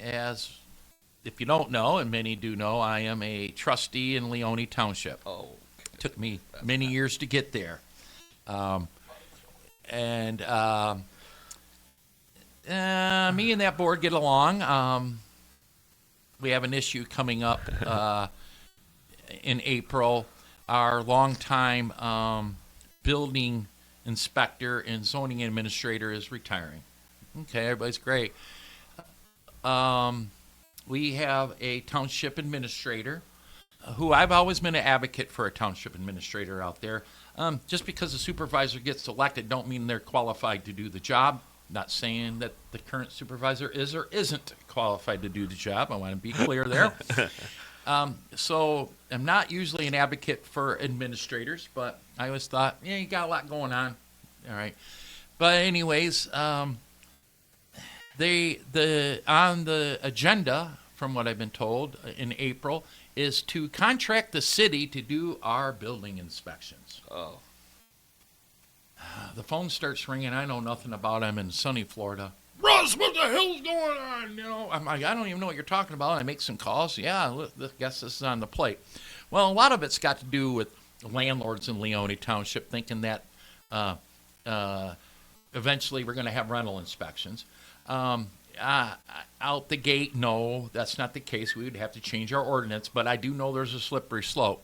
As if you don't know, and many do know, I am a trustee in Leone Township. Oh, Took me many years to get there. Me and that board get along. We have an issue coming up in April. Our longtime building inspector and zoning administrator is retiring. Okay, everybody's great. We have a township administrator who I've always been an advocate for a township administrator out there. Just because a supervisor gets elected don't mean they're qualified to do the job. Not saying that the current supervisor is or isn't qualified to do the job. I want to be clear there. So I'm not usually an advocate for administrators, but I always thought, yeah, you got a lot going on. All right. But anyways, on the agenda, from what I've been told in April, is to contract the city to do our building inspections. oh. The phone starts ringing. I know nothing about it. I'm in sunny Florida. Russ, what the hell's going on? You know, I'm like, I don't even know what you're talking about. I make some calls. Yeah, look, I guess this is on the plate. Well, a lot of it's got to do with landlords in Leone Township thinking that eventually we're going to have rental inspections. Out the gate, no, that's not the case. We would have to change our ordinance, but I do know there's a slippery slope.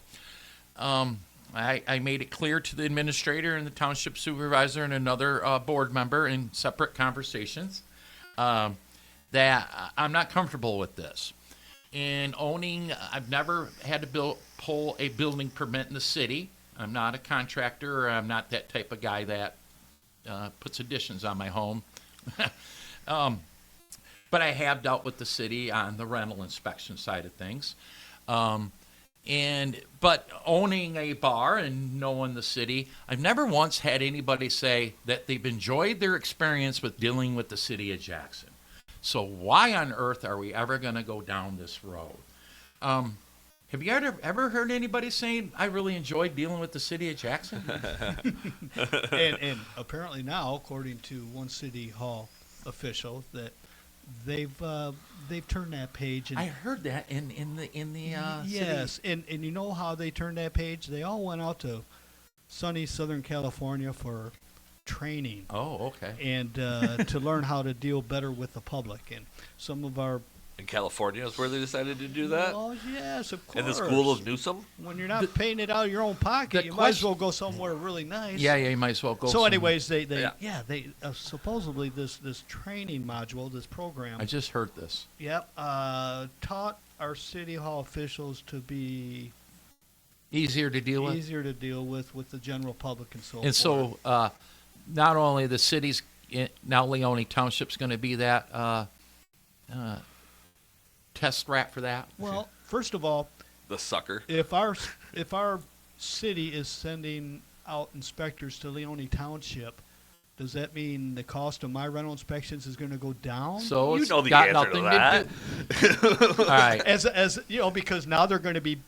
I made it clear to the administrator and the township supervisor and another board member in separate conversations that I'm not comfortable with this. In owning, I've never had to pull a building permit in the city. I'm not a contractor, or I'm not that type of guy that puts additions on my home. But I have dealt with the city on the rental inspection side of things. But owning a bar and knowing the city, I've never once had anybody say that they've enjoyed their experience with dealing with the city of Jackson. So why on earth are we ever going to go down this road? Have you ever heard anybody saying, I really enjoyed dealing with the city of Jackson? and apparently now, according to one city hall official, that they've turned that page. And I heard that in the yes, city. and you know how they turned that page? They all went out to sunny Southern California for training. Oh, okay. And to learn how to deal better with the public. And some of our In California is where they decided to do that? Oh yes, of course. In the school of Newsom? When you're not paying it out of your own pocket, you might as well go somewhere really nice. Yeah, you might as well go. So, anyways, they Yeah. supposedly this training module, this program. I just heard this. Yep, taught our city hall officials to be Easier to deal with. easier to deal with the general public and so And forth. so, not only the city's now Leone Township's going to be that test rat for that. Well, first of all, The sucker. if our city is sending out inspectors to Leone Township, does that mean the cost of my rental inspections is going to go down? So You it's know the got answer to nothing that. do. All right. As you know, because now they're going to be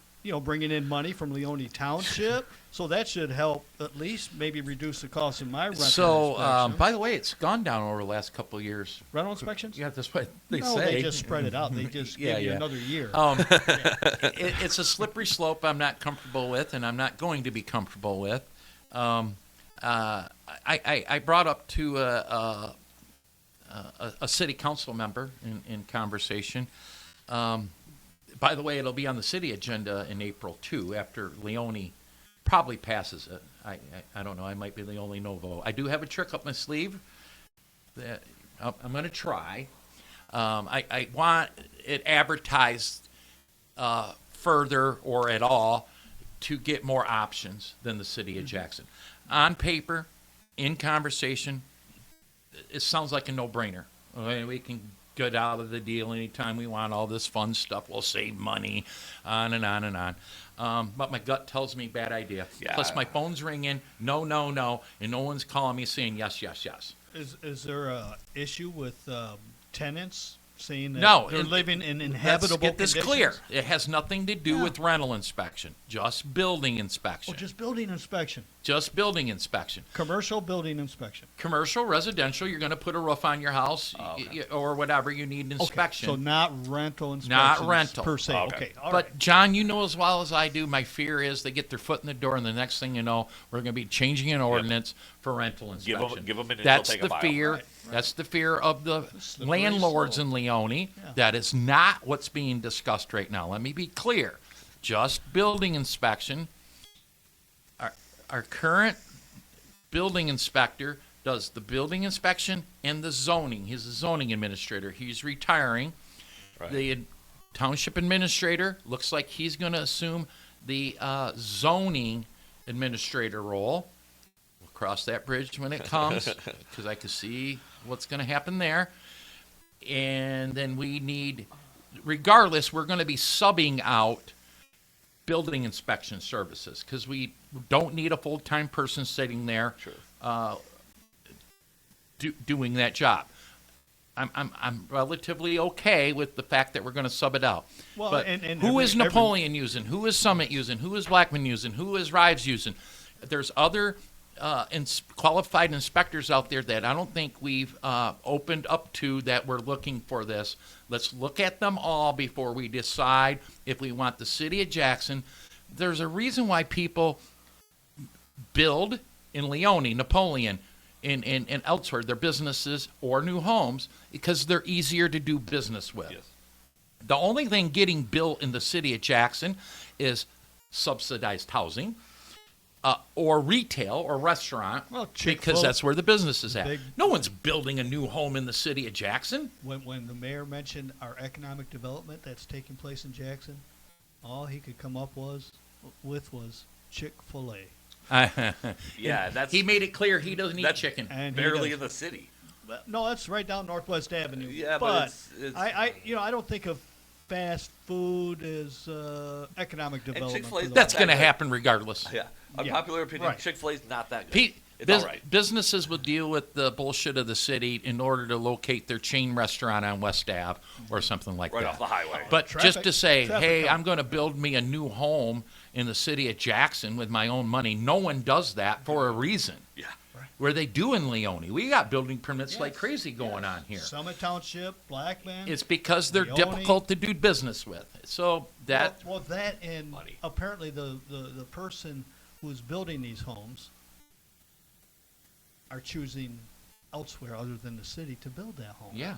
bringing in money from Leone Township, so that should help at least maybe reduce the cost of my rental So, inspections. by the way, it's gone down over the last couple of years. Rental inspections? Yeah, that's what they no, say. they just spread it out. They just Yeah, give you yeah. another year. It's a slippery slope I'm not comfortable with, and I'm not going to be comfortable with. I brought up to a city council member in conversation. By the way, it'll be on the city agenda in April, too, after Leone probably passes it. I don't know. I might be the only no vote. I do have a trick up my sleeve that I'm going to try. I want it advertised further or at all to get more options than the city of Jackson. On paper, in conversation, it sounds like a no-brainer. Okay, we can get out of the deal anytime we want, all this fun stuff. We'll save money, on and on and on. But my gut tells me bad idea. Yeah. Plus my phone's ringing, no, and no one's calling me saying yes. Is there a issue with tenants saying that No, they're and- living in Let's inhabitable get this clear. conditions? It has nothing to do Yeah. with rental inspection, just building inspection. Well, just building inspection, Just building inspection. commercial building inspection. Commercial, residential, you're going to put a roof on your house or whatever you need inspection. Okay, so not rental inspections Not rental. per se. Okay. Okay, all But right. John, you know as well as I do, my fear is they get their foot in the door, and the next thing you know, we're going to be changing an ordinance for rental Give 'em- inspection. give 'em an inch, That's they'll take the a mile. fear. Right. That's the fear of the Slippery landlords slope. in Leone. Yeah. That is not what's being discussed right now. Let me be clear. Just building inspection. Our current building inspector does the building inspection and the zoning. He's a zoning administrator. He's retiring. Right. The township administrator looks like he's going to assume the zoning administrator role. We'll cross that bridge when it comes because I can see what's going to happen there. And then we need, regardless, we're going to be subbing out building inspection services because we don't need a full-time person sitting there doing that job. I'm relatively okay with the fact that we're going to sub it out. Well, but and who is every- Napoleon using? Who is Summit using? Who is Blackman using? Who is Rives using? There's other qualified inspectors out there that I don't think we've opened up to that we're looking for this. Let's look at them all before we decide if we want the city of Jackson. There's a reason why people build in Leone, Napoleon, and elsewhere, their businesses or new homes, because they're easier to do business with. Yes. The only thing getting built in the city of Jackson is subsidized housing or retail or restaurant, Well, because Chick-fil- that's where the business is at. big- No one's building a new home in the city of Jackson. When the mayor mentioned our economic development that's taking place in Jackson, all he could come up with was Chick-fil-A. Yeah, that's He made it clear he doesn't eat That- chicken. And he barely does- in the city. Well, no, that's right down Northwest Avenue. Yeah, but it's I don't think of fast food as economic development. Chick-fil-A 's for the That's that going to good. happen regardless. Yeah, Yeah. unpopular opinion. Right. Chick-fil-A's not that good. Pete, It's all right. businesses will deal with the bullshit of the city in order to locate their chain restaurant on West Ave or something like Right that. off the highway. But Traffic- just to say, traffic hey, count. I'm going to build me a new home in the city of Jackson with my own money. No one does that for a reason. Yeah. Where they do in Leone. We got building permits Yes, like crazy going on here. Summit Township, Blackman. It's because they're Leone. difficult to do business with. So that well, that and Money. apparently the person who's building these homes are choosing elsewhere other than the city to build that home. yeah.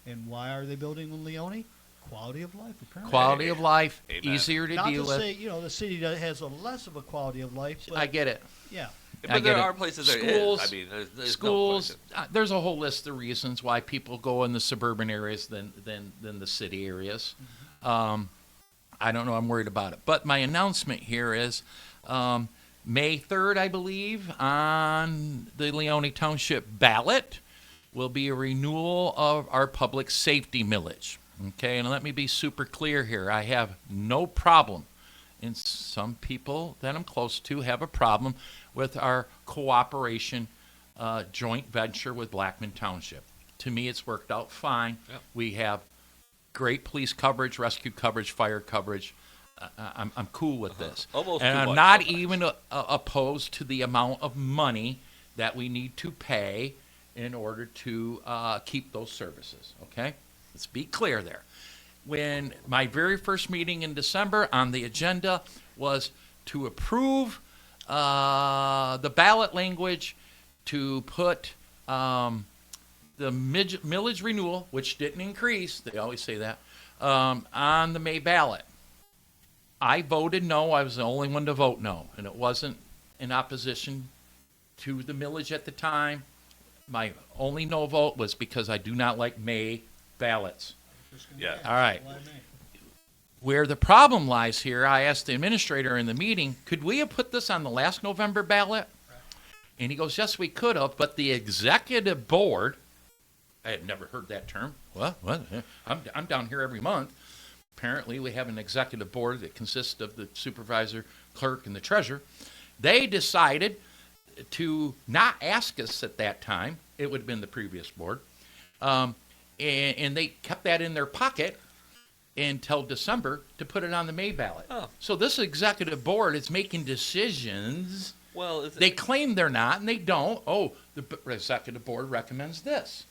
And why are they building in Leone? Quality of life, apparently. Quality of life, Amen. easier to Not deal to with. say, the city has a less of a quality of life, but I get it. yeah. But I there get it. are places there Schools, is. I mean, there's no schools. question. There's a whole list of reasons why people go in the suburban areas than the city areas. I don't know. I'm worried about it. But my announcement here is May 3rd, I believe, on the Leone Township ballot will be a renewal of our public safety millage. Okay, and let me be super clear here. I have no problem, and some people that I'm close to have a problem with our cooperation joint venture with Blackman Township. To me, it's worked out fine. Yep. We have great police coverage, rescue coverage, fire coverage. I'm cool with this. Almost and too I'm much not sometimes. even opposed to the amount of money that we need to pay in order to keep those services. Okay? Let's be clear there. When my very first meeting in December on the agenda was to approve the ballot language to put the millage renewal, which didn't increase, they always say that, on the May ballot. I voted no. I was the only one to vote no. And it wasn't in opposition to the millage at the time. My only no vote was because I do not like May ballots. Yeah. All right. Where the problem lies here, I asked the administrator in the meeting, could we have put this on the last November ballot? And he goes, yes, we could have, but the executive board, I had never heard that term. What? I'm down here every month. Apparently, we have an executive board that consists of the supervisor, clerk, and the treasurer. They decided to not ask us at that time. It would have been the previous board. and they kept that in their pocket until December to put it on the May ballot. Oh. So this executive board is making decisions. Well, They claim they're not, and they don't. Oh, the executive board recommends this.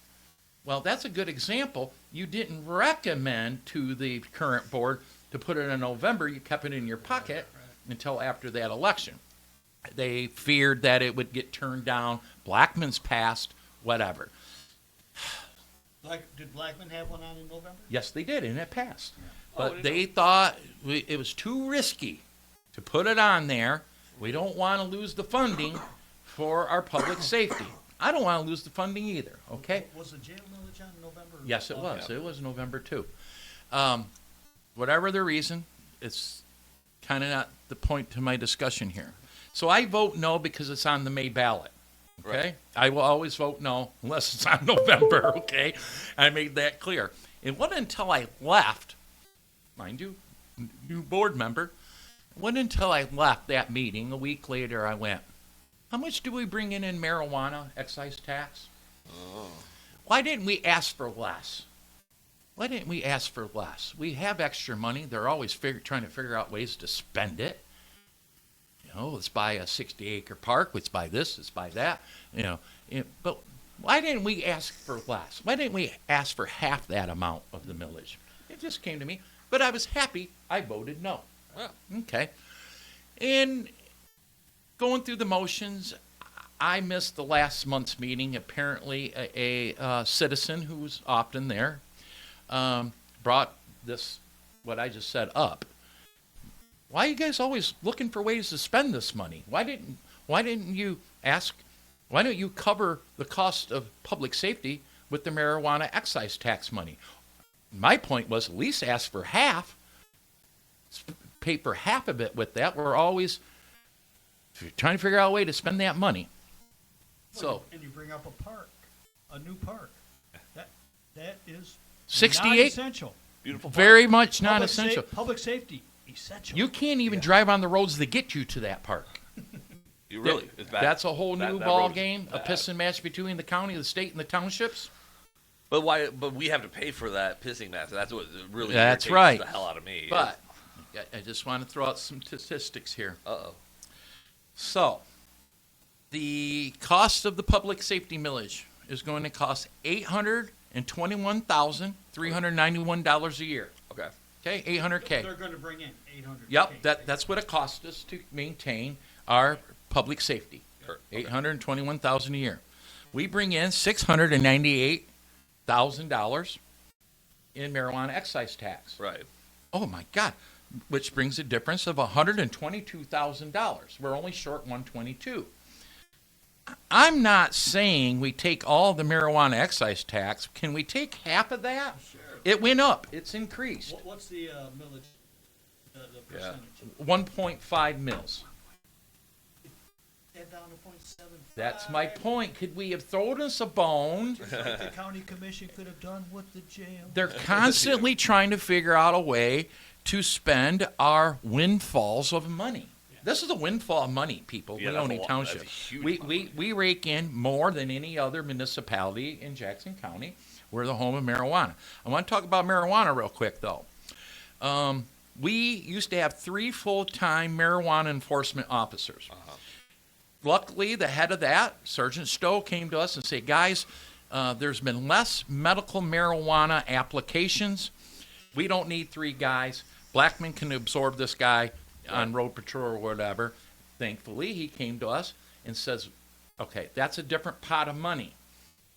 Well, that's a good example. You didn't recommend to the current board to put it in November. You kept it in your pocket until after that election. They feared that it would get turned down. Blackman's passed, whatever. Did Blackman have one on in November? Yes, they did, and it passed. Oh, I But didn't they thought it was too risky to put it on there. We don't want to lose the funding for our public safety. I don't want to lose the funding either, okay? Was the jail millage on in November? Yes, it was. Yeah. It was November, too. Whatever the reason, it's kind of not the point to my discussion here. So I vote no because it's on the May ballot, okay? Right. I will always vote no unless it's on November, okay? I made that clear. It wasn't until I left, mind you, new board member, it wasn't until I left that meeting, a week later, I went, how much do we bring in marijuana excise tax? Why didn't we ask for less? Why didn't we ask for less? We have extra money. They're always trying to figure out ways to spend it. You know, let's buy a 60-acre park. Let's buy this. Let's buy that. But why didn't we ask for less? Why didn't we ask for half that amount of the millage? It just came to me. But I was happy. I voted no. Well, Okay. And going through the motions, I missed the last month's meeting. Apparently, a citizen who was often there brought this, what I just said, up. Why are you guys always looking for ways to spend this money? Why didn't you ask? Why don't you cover the cost of public safety with the marijuana excise tax money? My point was at least ask for half. Pay for half of it with that. We're always trying to figure out a way to spend that money. So And you bring up a park, a new park. That is 68, non-essential. beautiful. very much non-essential. Public safety, essential. You can't even drive on the roads that get you to that park. You really? It's bad. That's a whole That- new that ball road is game, a bad. pissing match between the county, the state, and the townships. But why? But we have to pay for that pissing match. That's what really That's irritates right. the hell out of me. But I just want to throw out some statistics here. Uh-oh. So, the cost of the public safety millage is going to cost $821,391 a year. Okay. Okay, 800K. They're going to bring in 800. Yep, that's what it costs us to maintain our public safety. Sure. Okay. $821,000 a year. We bring in $698,000 in marijuana excise tax. Right. Oh my God, which brings a difference of $122,000. We're only short 122. I'm not saying we take all the marijuana excise tax. Can we take half of that? Sure. It went up. It's increased. What's the millage? The Yeah. percentage? 1.5 mils. That down to 0.75. That's my point. Could we have thrown us a bone? Just like the county commission could have done with the jail. They're constantly trying to figure out a way to spend our windfalls of money. This is a windfall of money, people. Yeah, that's a Leone lot- Township. that's a huge We, amount of we, money. we rake in more than any other municipality in Jackson County. We're the home of marijuana. I want to talk about marijuana real quick, though. We used to have 3 full-time marijuana enforcement officers. Luckily, the head of that, Sergeant Stowe, came to us and said, guys, there's been less medical marijuana applications. We don't need 3 guys. Blackman can absorb this guy on road patrol or whatever. Thankfully, he came to us and says, okay, that's a different pot of money.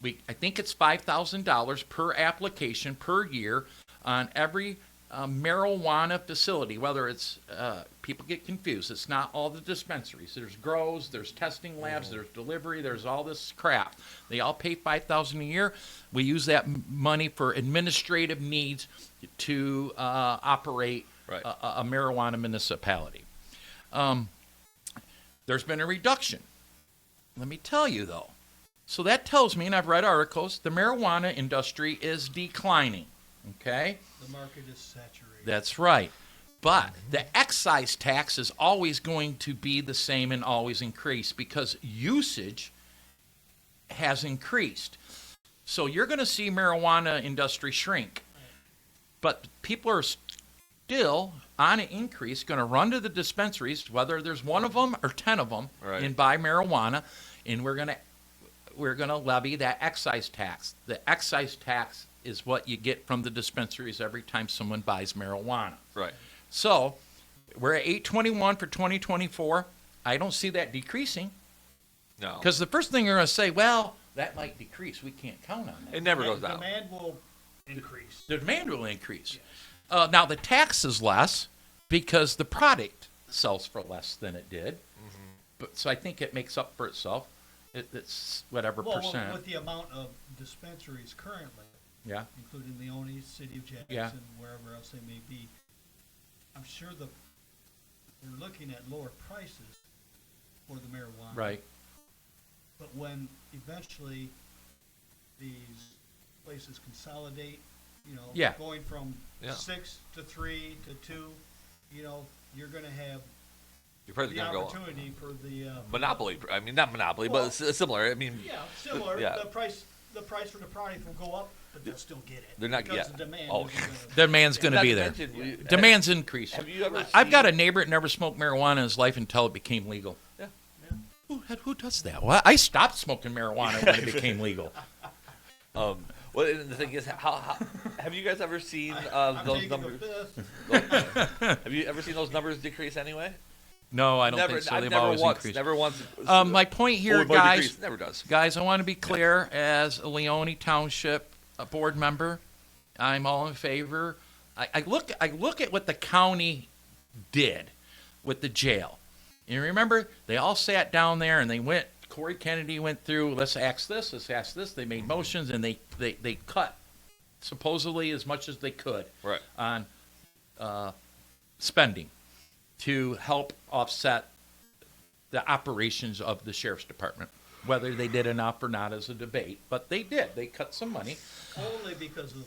I think it's $5,000 per application per year on every marijuana facility, whether it's, people get confused. It's not all the dispensaries. There's grows, there's testing labs, there's delivery, there's all this crap. They all pay $5,000 a year. We use that money for administrative needs to operate Right. a marijuana municipality. There's been a reduction. Let me tell you, though. So that tells me, and I've read articles, the marijuana industry is declining. Okay? The market is saturated. That's right. But the excise tax is always going to be the same and always increase because usage has increased. So you're going to see marijuana industry shrink. But people are still on an increase, going to run to the dispensaries, whether there's one of them or 10 of them, Right. and buy marijuana, and we're going to levy that excise tax. The excise tax is what you get from the dispensaries every time someone buys marijuana. Right. So we're at 821 for 2024. I don't see that decreasing, No. because the first thing you're going to say, well, that might decrease. We can't count on that. It never goes down. Demand will increase. The demand will increase. Now the tax is less because the product sells for less than it did. But so I think it makes up for itself. It's whatever percent. With the amount of dispensaries currently, Yeah. including Leone, City of Jackson, Yeah. wherever else they may be, I'm sure we're looking at lower prices for the marijuana. Right. But when eventually these places consolidate, Yeah. going from Yeah. 6 to 3 to 2, you're going to have You're probably the going to go opportunity for the monopoly. I mean, not monopoly, Well, but it's similar. I mean, similar. Yeah. The price for the product will go up, but they'll still get it. They're not- because yeah. the demand. Oh. isn't gonna- Demand's going to not be to there. mention, Demand's increased. Have you ever? I've got a seen- neighbor that never smoked marijuana in his life until it became legal. Yeah. Who does that? Well, I stopped smoking marijuana when it became legal. Well, and the thing is, how have you guys ever seen I'm those taking numbers? the fifth. Have you ever seen those numbers decrease anyway? No, I don't Never. think so. I've They've never always once. increased. Never once. My point here, Or guys. decrease. Never does. Guys, I want to be clear as a Leone Township board member. I'm all in favor. I look at what the county did with the jail. You remember, they all sat down there and they went. Corey Kennedy went through. Let's ask this. Let's ask this. They made motions and they cut supposedly as much as they could Right. on spending to help offset the operations of the sheriff's department. Whether they did enough or not is a debate, but they did. They cut some money. Only because of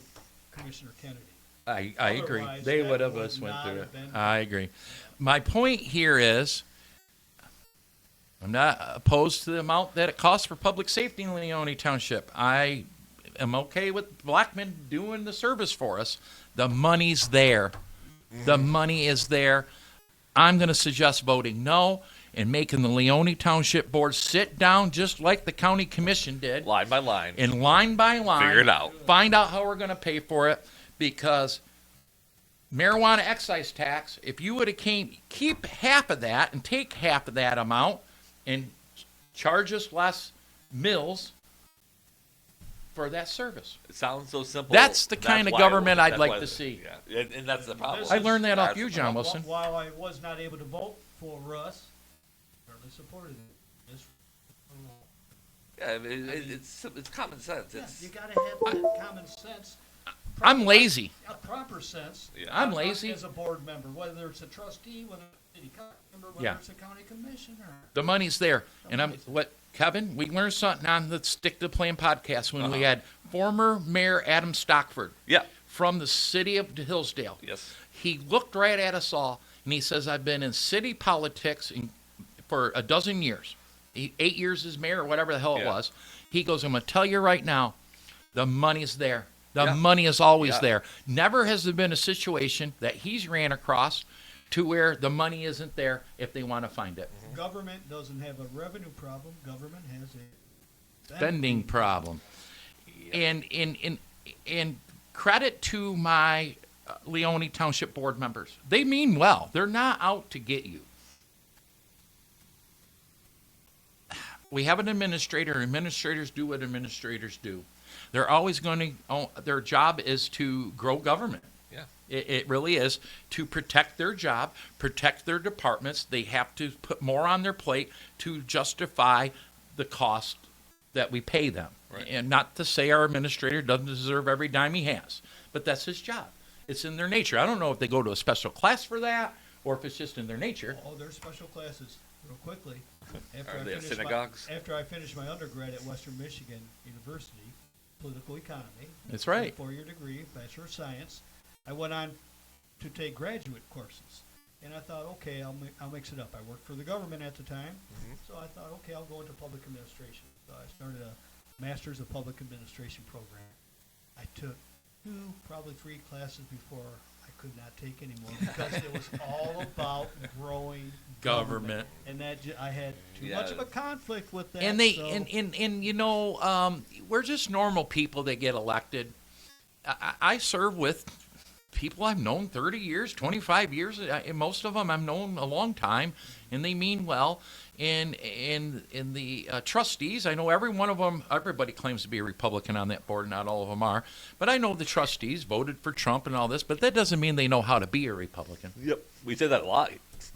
Commissioner Kennedy. I agree. Otherwise, They that would have would us went not through have it. been- I agree. My point here is I'm not opposed to the amount that it costs for public safety in Leone Township. I am okay with Blackman doing the service for us. The money's there. The money is there. I'm going to suggest voting no and making the Leone Township Board sit down just like the county commission did. Line by line. And line by line, Figure it out. Find out how we're going to pay for it, because marijuana excise tax, if you would have keep half of that and take half of that amount and charge us less mills for that service. It sounds so simple. That's the kind of why- government I'd that's like why- to see. Yeah, and that's the problem. This I learned that off That's you, the John problem. Wilson. While I was not able to vote for Russ, fairly supported it. Just, Yeah, it's common sense. yeah, It's you got to have that common sense. I'm lazy. A proper sense. Yeah. I'm lazy. As a board member, whether it's a trustee, whether it's a city council member, whether Yeah. it's a county commissioner. The money's there. And Kevin, we learned something on the Stick to the Plan podcast when we had former Mayor Adam Stockford yeah. from the city of Hillsdale. Yes. He looked right at us all and he says, I've been in city politics for a dozen years. 8 years as mayor or whatever the hell it Yeah. was. He goes, I'm going to tell you right now, the money's there. The Yeah. money is always Yeah. there. Never has there been a situation that he's ran across to where the money isn't there if they want to find it. Government doesn't have a revenue problem. Government has a Spending problem. And credit to my Leone Township board members. They mean well. They're not out to get you. We have an administrator. Administrators do what administrators do. They're always going to, their job is to grow government. Yeah. It really is to protect their job, protect their departments. They have to put more on their plate to justify the cost that we pay them. Right. And not to say our administrator doesn't deserve every dime he has, but that's his job. It's in their nature. I don't know if they go to a special class for that or if it's just in their nature. Oh, there's special classes. Real quickly, Are they at synagogues? after I finished my undergrad at Western Michigan University, political economy. That's right. 4-year degree, Bachelor of Science. I went on to take graduate courses, and I thought, okay, I'll mix it up. I worked for the government at the time, so I thought, okay, I'll go into public administration. So I started a Masters of Public Administration program. I took 2, probably 3 classes before I could not take anymore because it was all about growing government. And that I had too much of a conflict with that. And we're just normal people that get elected. I serve with people I've known 30 years, 25 years. Most of them I've known a long time, and they mean well. And the trustees, I know every one of them, everybody claims to be a Republican on that board, not all of them are. But I know the trustees voted for Trump and all this, but that doesn't mean they know how to be a Republican. Yep, we say that a lot.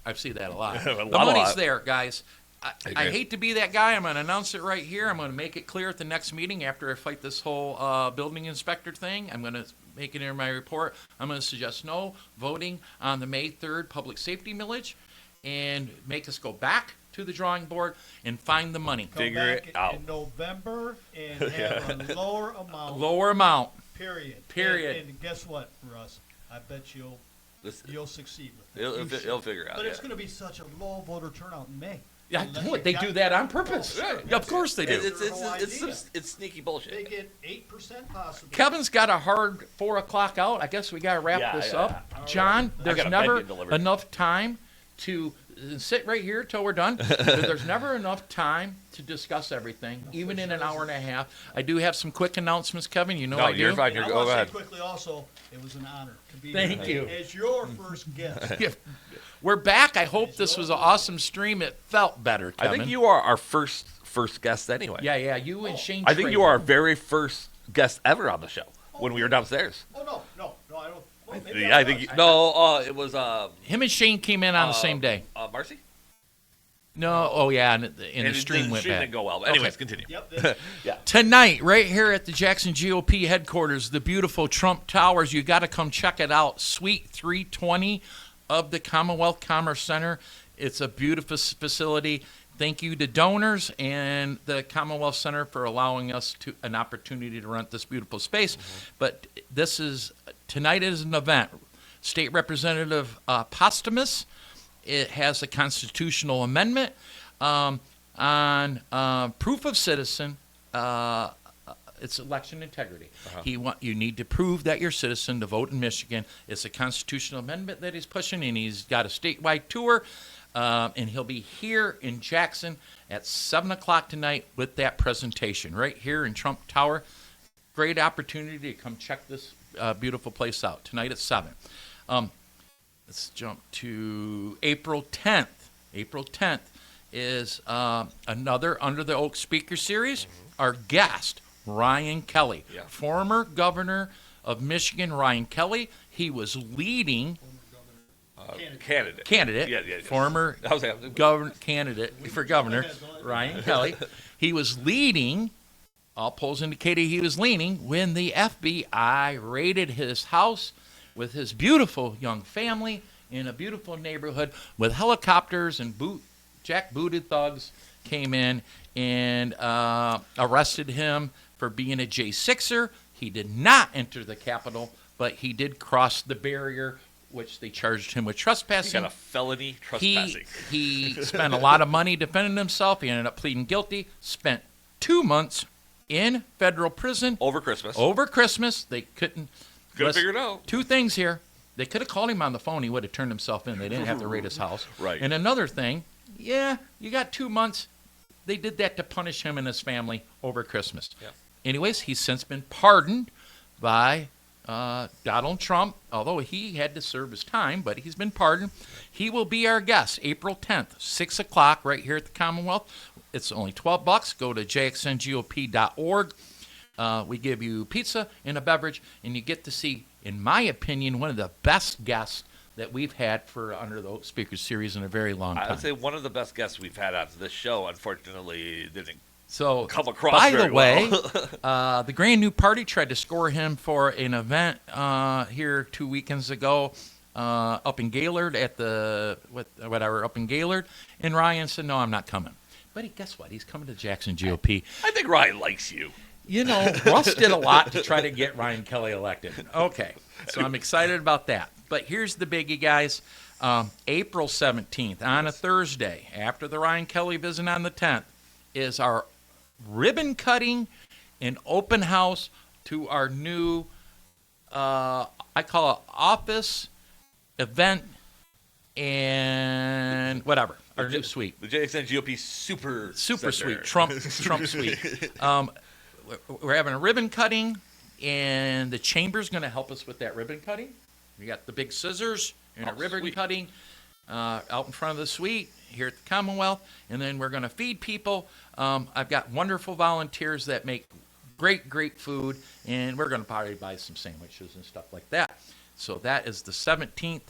I've seen that a lot. The money's there, guys. I agree. hate to be that guy. I'm going to announce it right here. I'm going to make it clear at the next meeting after I fight this whole building inspector thing. I'm going to make it in my report. I'm going to suggest no voting on the May 3rd public safety millage and make us go back to the drawing board and find the money. Come Figure back it out. in November and have a lower amount. Lower amount. Period. And guess what, Russ? I bet you'll succeed with that. It'll figure out. But it's going to be such a low voter turnout in May. Yeah, they do that on purpose. Right. Of course they do. It's sneaky bullshit. They get 8% possibly. Kevin's got a hard 4 o'clock out. I guess we got to wrap this up. All John, right. there's got a never menu delivered. enough time to sit right here till we're done. There's never enough time to discuss everything, even in an hour and a half. I do have some quick announcements, Kevin. You know I do. You're fine. And I Go want to say ahead. quickly also, it was an honor to be Thank here you. as your first guest. Yeah. We're back. I hope this was an awesome stream. It felt better, I Kevin. think you are our first guest anyway. Yeah, you and Shane I think you Trader. are our very first guest ever on the show when we were downstairs. Oh, no, I don't. Well, maybe Yeah, I was. think it was Him and Shane came in on the same day. Marcy. No, oh yeah, and the stream went bad. Didn't go well. But anyways, Okay. continue. Yep. Tonight, right here at the Jackson GOP headquarters, the beautiful Trump Towers. You got to come check it out. Suite 320 of the Commonwealth Commerce Center. It's a beautiful facility. Thank you to donors and the Commonwealth Center for allowing us an opportunity to rent this beautiful space. But tonight is an event. State Representative Postumus, it has a constitutional amendment on proof of citizen. It's election integrity. You need to prove that you're a citizen to vote in Michigan. It's a constitutional amendment that he's pushing, and he's got a statewide tour, and he'll be here in Jackson at 7 o'clock tonight with that presentation right here in Trump Tower. Great opportunity to come check this beautiful place out tonight at 7. Let's jump to April 10th. April 10th is another Under the Oak Speaker Series. Our guest, Ryan Kelly, former governor of Michigan, Ryan Kelly. He was leading candidate, Yeah. former candidate for governor, Ryan Kelly. He was leading, all polls indicated he was leaning, when the FBI raided his house with his beautiful young family in a beautiful neighborhood with helicopters and jackbooted thugs came in and arrested him for being a J6er. He did not enter the Capitol, but he did cross the barrier, which they charged him with trespassing. He got a felony trespassing. He spent a lot of money defending himself. He ended up pleading guilty, spent 2 months in federal prison. Over Christmas. They couldn't figure it out. 2 things here. They could have called him on the phone. He would have turned himself in. They didn't have to raid his house. Right. And another thing, you got 2 months. They did that to punish him and his family over Christmas. Yeah. Anyways, he's since been pardoned by Donald Trump, although he had to serve his time, but he's been pardoned. He will be our guest April 10th, 6 o'clock, right here at the Commonwealth. It's only $12. Go to jxngop.org. We give you pizza and a beverage, and you get to see, in my opinion, one of the best guests that we've had for Under the Oak Speaker Series in a very long time. I would say one of the best guests we've had on this show, unfortunately, didn't come across by very the way, well. the Grand New Party tried to score him for an event here 2 weekends ago up in Gaylord at up in Gaylord, and Ryan said, no, I'm not coming. But guess what? He's coming to Jackson GOP. I think Ryan likes you. You know, Russ did a lot to try to get Ryan Kelly elected. Okay, so I'm excited about that. But here's the biggie, guys. April 17th, on a Thursday, after the Ryan Kelly visit on the 10th, is our ribbon cutting an open house to our new, I call it office, event, and whatever, our new suite. The JXN GOP Super Super Center. suite, Trump suite. We're having a ribbon cutting, and the chamber's going to help us with that ribbon cutting. We got the big scissors and a ribbon sweet. cutting out in front of the suite here at the Commonwealth, and then we're going to feed people. I've got wonderful volunteers that make great food, and we're going to probably buy some sandwiches and stuff like that. So that is the 17th,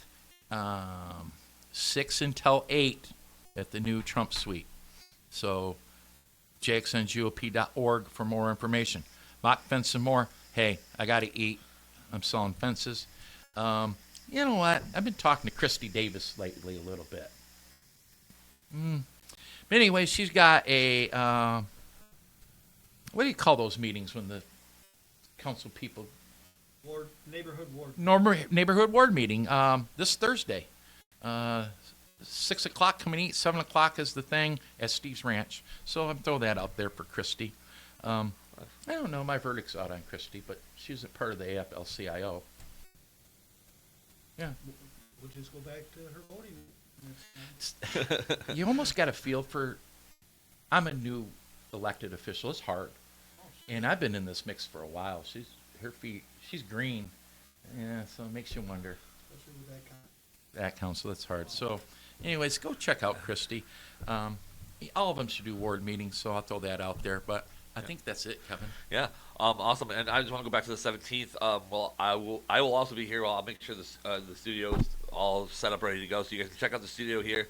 6 until 8 at the new Trump suite. So jxngop.org for more information. Mock fence some more. Hey, I got to eat. I'm selling fences. You know what? I've been talking to Christy Davis lately a little bit. But anyway, she's got a, what do you call those meetings when the council people? Neighborhood ward meeting this Thursday. 6 o'clock, come and eat. 7 o'clock is the thing at Steve's Ranch. So I'm throwing that out there for Christy. I don't know, my verdict's out on Christy, but she's a part of the AFL-CIO. Yeah. We'll just go back to her voting. You almost got a feel for, I'm a new elected official. It's hard. And I've been in this mix for a while. She's green. Yeah, so it makes you wonder. Especially with that kind That council, it's hard. So anyways, go check out Christy. All of them should do ward meetings, so I'll throw that out there. But I think that's it, Kevin. Yeah, awesome. And I just want to go back to the 17th. Well, I will also be here. Well, I'll make sure the studio is all set up, ready to go, so you guys can check out the studio here.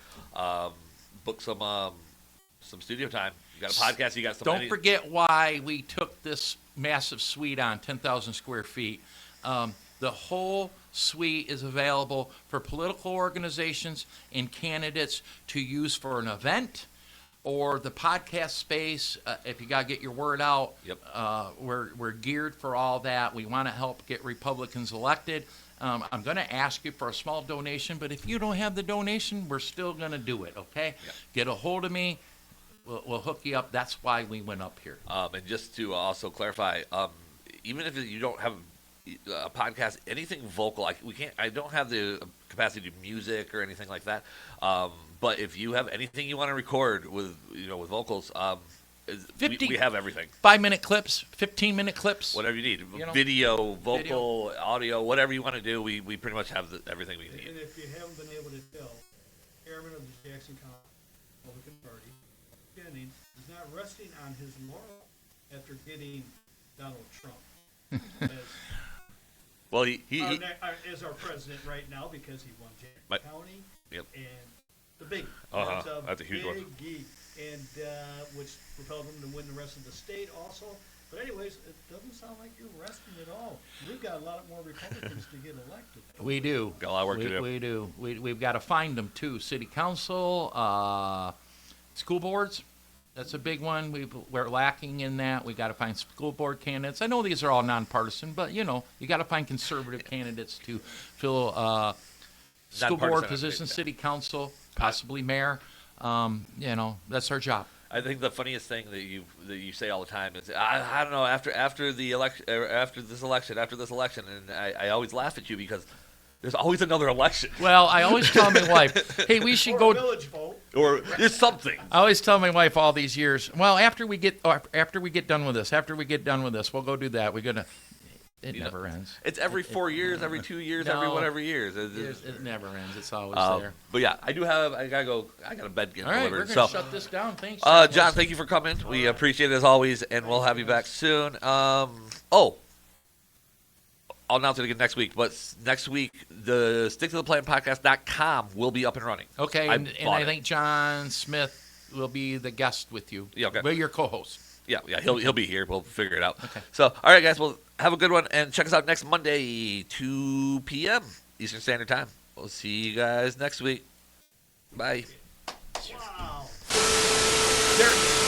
Book some studio time. You got a podcast. You got some. Don't forget why we took this massive suite on 10,000 square feet. The whole suite is available for political organizations and candidates to use for an event or the podcast space. If you got to get your word out, Yep. We're geared for all that. We want to help get Republicans elected. I'm going to ask you for a small donation, but if you don't have the donation, we're still going to do it, okay? Yep. Get a hold of me. We'll hook you up. That's why we went up here. And just to also clarify, even if you don't have a podcast, anything vocal, I don't have the capacity to do music or anything like that. But if you have anything you want to record with vocals, we have everything. 5-minute clips, 15-minute clips. Whatever you need, You know, video, vocal, audio, whatever you want to do, we pretty much have everything we need. And if you haven't been able to tell, chairman of the Jackson County Republican Party, Jennings, is not resting on his laurel after getting Donald Trump as, Well, he as our president right now because he won But- Jackson County Yep. and the big. That's a huge one. Big, and which propelled him to win the rest of the state also. But anyways, it doesn't sound like you're resting at all. We've got a lot more Republicans to get elected. We do. Got a lot of work to do. We do. We've got to find them, too. City council, school boards. That's a big one. We're lacking in that. We got to find school board candidates. I know these are all nonpartisan, but, you got to find conservative candidates to fill school board Nonpartisan, positions, yeah. city council, possibly mayor. That's our job. I think the funniest thing that you say all the time is I don't know after the election after this election, and I always laugh at you because there's always another election Well, I always tell my wife, hey, we should Or go. a village vote. or there's something. I always tell my wife all these years, well, after we get done with this, we'll go do that. We're gonna. It never ends. It's every 4 years, every 2 years, No. every whatever years. It's- It never ends. It's always there. But yeah, I got a bed getting All right, delivered. we're going to So, shut this down. Thanks. John, thank you for coming. We appreciate it as always, and we'll have you back soon. I'll announce it again next week. But next week, the StickToThePlanPodcast.com will be up and running. Okay, I and bought I it. think John Smith will be the guest with you. Yeah, okay. We're your co-host. Yeah, he'll be here. We'll figure it out. Okay. So, all right, guys. Well, have a good one, and check us out next Monday, 2 p.m. Eastern Standard Time. We'll see you guys next week. Bye. Wow. There.